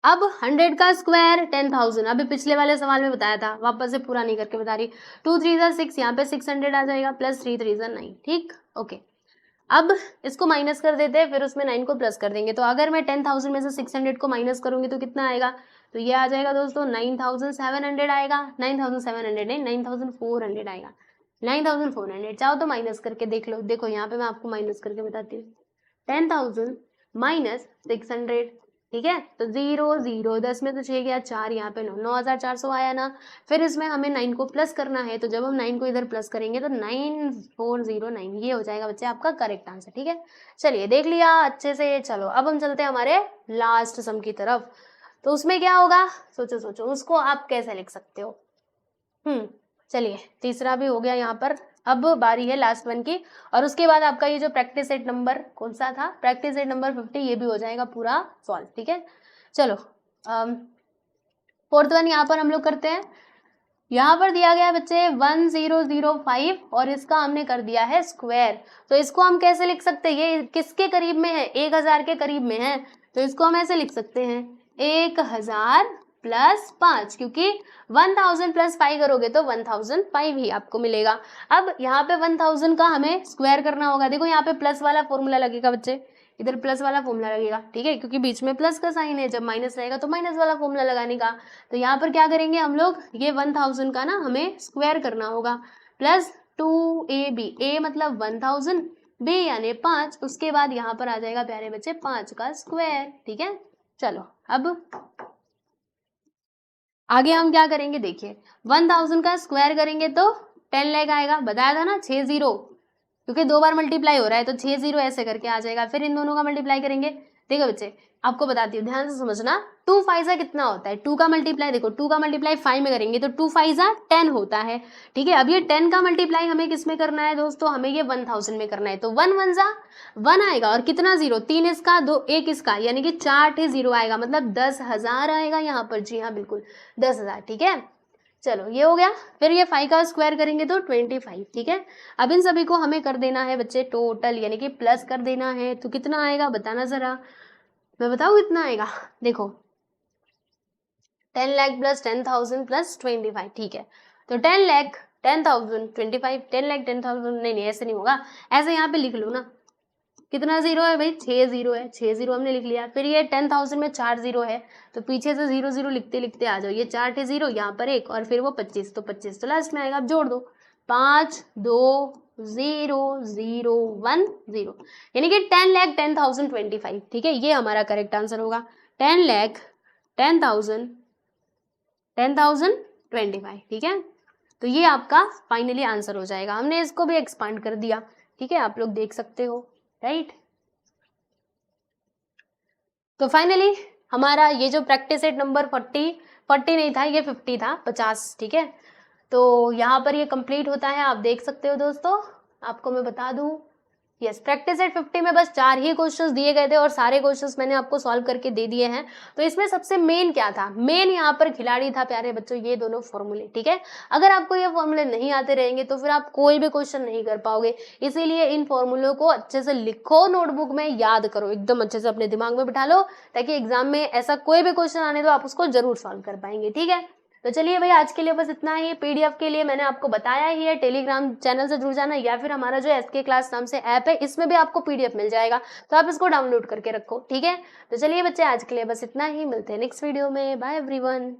Speaker 1: अब 100 का स्क्वायर 10,000, अभी पिछले वाले सवाल में बताया था, वापस से पूरा नहीं करके बता रही। 2 3 जा 6, यहाँ पे 600 आ जाएगा प्लस 3 3 जा 9, ठीक ओके। अब इसको माइनस कर देते हैं, फिर उसमें 9 को प्लस कर देंगे। तो अगर मैं 10,000 में से 600 को माइनस करूंगी तो कितना आएगा, तो ये आ जाएगा दोस्तों 9,700 आएगा। 9,700 नहीं 9,400 आएगा, 9,400। चाहो तो माइनस करके देख लो, देखो यहाँ पे मैं आपको माइनस करके बताती हूँ। 10,000 माइनस 600, ठीक है। तो 0 0 10 में तो 6 गया 4, यहाँ पे 9,400 आया ना। फिर इसमें हमें 9 को प्लस करना है, तो जब हम 9 को इधर प्लस करेंगे तो 9409 ये हो जाएगा बच्चे आपका करेक्ट आंसर, ठीक है। चलिए देख लिया अच्छे से। चलो अब हम चलते हैं हमारे लास्ट सम की तरफ। तो उसमें क्या होगा, सोचो सोचो उसको आप कैसे लिख सकते हो। चलिए तीसरा भी हो गया यहाँ पर। अब बारी है लास्ट वन की, और उसके बाद आपका ये जो प्रैक्टिस सेट नंबर कौन सा था, प्रैक्टिस सेट नंबर 50, ये भी हो जाएगा पूरा सॉल्व, ठीक है। चलो फोर्थ वन यहाँ पर हम लोग करते हैं। यहाँ पर दिया गया है बच्चे 1005 और इसका हमने कर दिया है स्क्वायर। तो इसको हम कैसे लिख सकते हैं, ये किसके करीब में है, 1000 के करीब में है, तो इसको हम ऐसे लिख सकते हैं 1000 प्लस 5, क्योंकि 1000 प्लस 5 करोगे तो 1005 ही आपको मिलेगा। अब यहाँ पे 1000 का हमें स्क्वायर करना होगा। देखो यहाँ पे प्लस वाला फॉर्मूला लगेगा बच्चे, इधर प्लस वाला फॉर्मूला लगेगा, ठीक है, क्योंकि बीच में प्लस का साइन है, जब माइनस रहेगा तो माइनस वाला फॉर्मूला लगाने का। तो यहाँ पर क्या करेंगे हम लोग, ये 1000 का ना हमें स्क्वायर करना होगा, प्लस 2ab, a मतलब 1000, b यानी 5, उसके बाद यहाँ पर आ जाएगा प्यारे बच्चे 5 का स्क्वायर, ठीक है। चलो अब आगे हम क्या करेंगे, देखिए 1000 का स्क्वायर करेंगे तो 10 लाख आएगा, बताया था ना 6 जीरो, क्योंकि 2 बार मल्टीप्लाई हो रहा है तो 6 जीरो ऐसे करके आ जाएगा। फिर इन दोनों का मल्टीप्लाई करेंगे। देखो बच्चे आपको बताती हूँ, ध्यान से समझना, 2 5 कितना होता है, 2 का मल्टीप्लाई, देखो 2 का मल्टीप्लाई 5 में करेंगे तो 2 5 10 होता है, ठीक है। अब ये 10 का मल्टीप्लाई हमें किस में करना है दोस्तों, हमें ये 1000 में करना है, तो 1 1 1 आएगा, और कितना जीरो, 3 इसका 2 1 इसका, यानी कि 4 जीरो आएगा, मतलब 10,000 आएगा यहाँ पर। जी हाँ बिल्कुल 10,000, ठीक है। चलो ये हो गया। फिर ये 5 का स्क्वायर करेंगे तो 25, ठीक है। अब इन सभी को हमें कर देना है बच्चे टोटल, यानी कि प्लस कर देना है, तो कितना आएगा बताना जरा, मैं बताऊँ कितना आएगा, देखो 10 लाख प्लस 10,000 प्लस 25, ठीक है। तो 10 लाख 10,000 25, 10 लाख 10,000, नहीं नहीं ऐसे नहीं होगा, ऐसे यहाँ पे लिख लो ना, कितना जीरो है भाई, 6 जीरो है, 6 जीरो हमने लिख लिया। फिर ये 10,000 में 4 जीरो है, तो पीछे से 0 0 लिखते लिखते आ जाओ, ये 4 थे जीरो, यहाँ पर एक, और फिर वो 25, तो 25 तो लास्ट में आएगा, अब जोड़ दो, 5 2 0 0 1 0, यानी कि 10 लाख 10,025, ठीक है, ये हमारा करेक्ट आंसर होगा, 10 लाख 10,025, ठीक है। तो ये आपका फाइनली आंसर हो जाएगा। हमने इसको भी एक्सपांड कर दिया, ठीक है, आप लोग देख सकते हो, राइट। तो फाइनली हमारा ये जो प्रैक्टिस सेट नंबर 40 नहीं था, ये 50 था, 50, ठीक है। तो यहाँ पर ये कंप्लीट होता है, आप देख सकते हो दोस्तों। आपको मैं बता दूं, यस, प्रैक्टिस सेट 50 में बस 4 ही क्वेश्चंस दिए गए थे और सारे क्वेश्चंस मैंने आपको सॉल्व करके दे दिए हैं। तो इसमें सबसे मेन क्या था, मेन यहाँ पर खिलाड़ी था प्यारे बच्चों, ये दोनों फॉर्मूले, ठीक है। अगर आपको ये फॉर्मूले नहीं आते रहेंगे तो फिर आप कोई भी क्वेश्चन नहीं कर पाओगे, इसीलिए इन फॉर्मूलों को अच्छे से लिखो, नोटबुक में याद करो, एकदम अच्छे से अपने दिमाग में बिठा लो, ताकि एग्जाम में ऐसा कोई भी क्वेश्चन आने तो आप उसको जरूर सॉल्व कर पाएंगे, ठीक है। तो चलिए भाई आज के लिए बस इतना ही। पीडीएफ के लिए मैंने आपको बताया ही है, टेलीग्राम चैनल से जुड़ जाना, या फिर हमारा जो एसके क्लास नाम से ऐप है, इसमें भी आपको पीडीएफ मिल जाएगा, तो आप इसको डाउनलोड करके रखो, ठीक है। तो चलिए बच्चे आज के लिए बस इतना ही, मिलते हैं नेक्स्ट वीडियो में, बाय एवरीवन।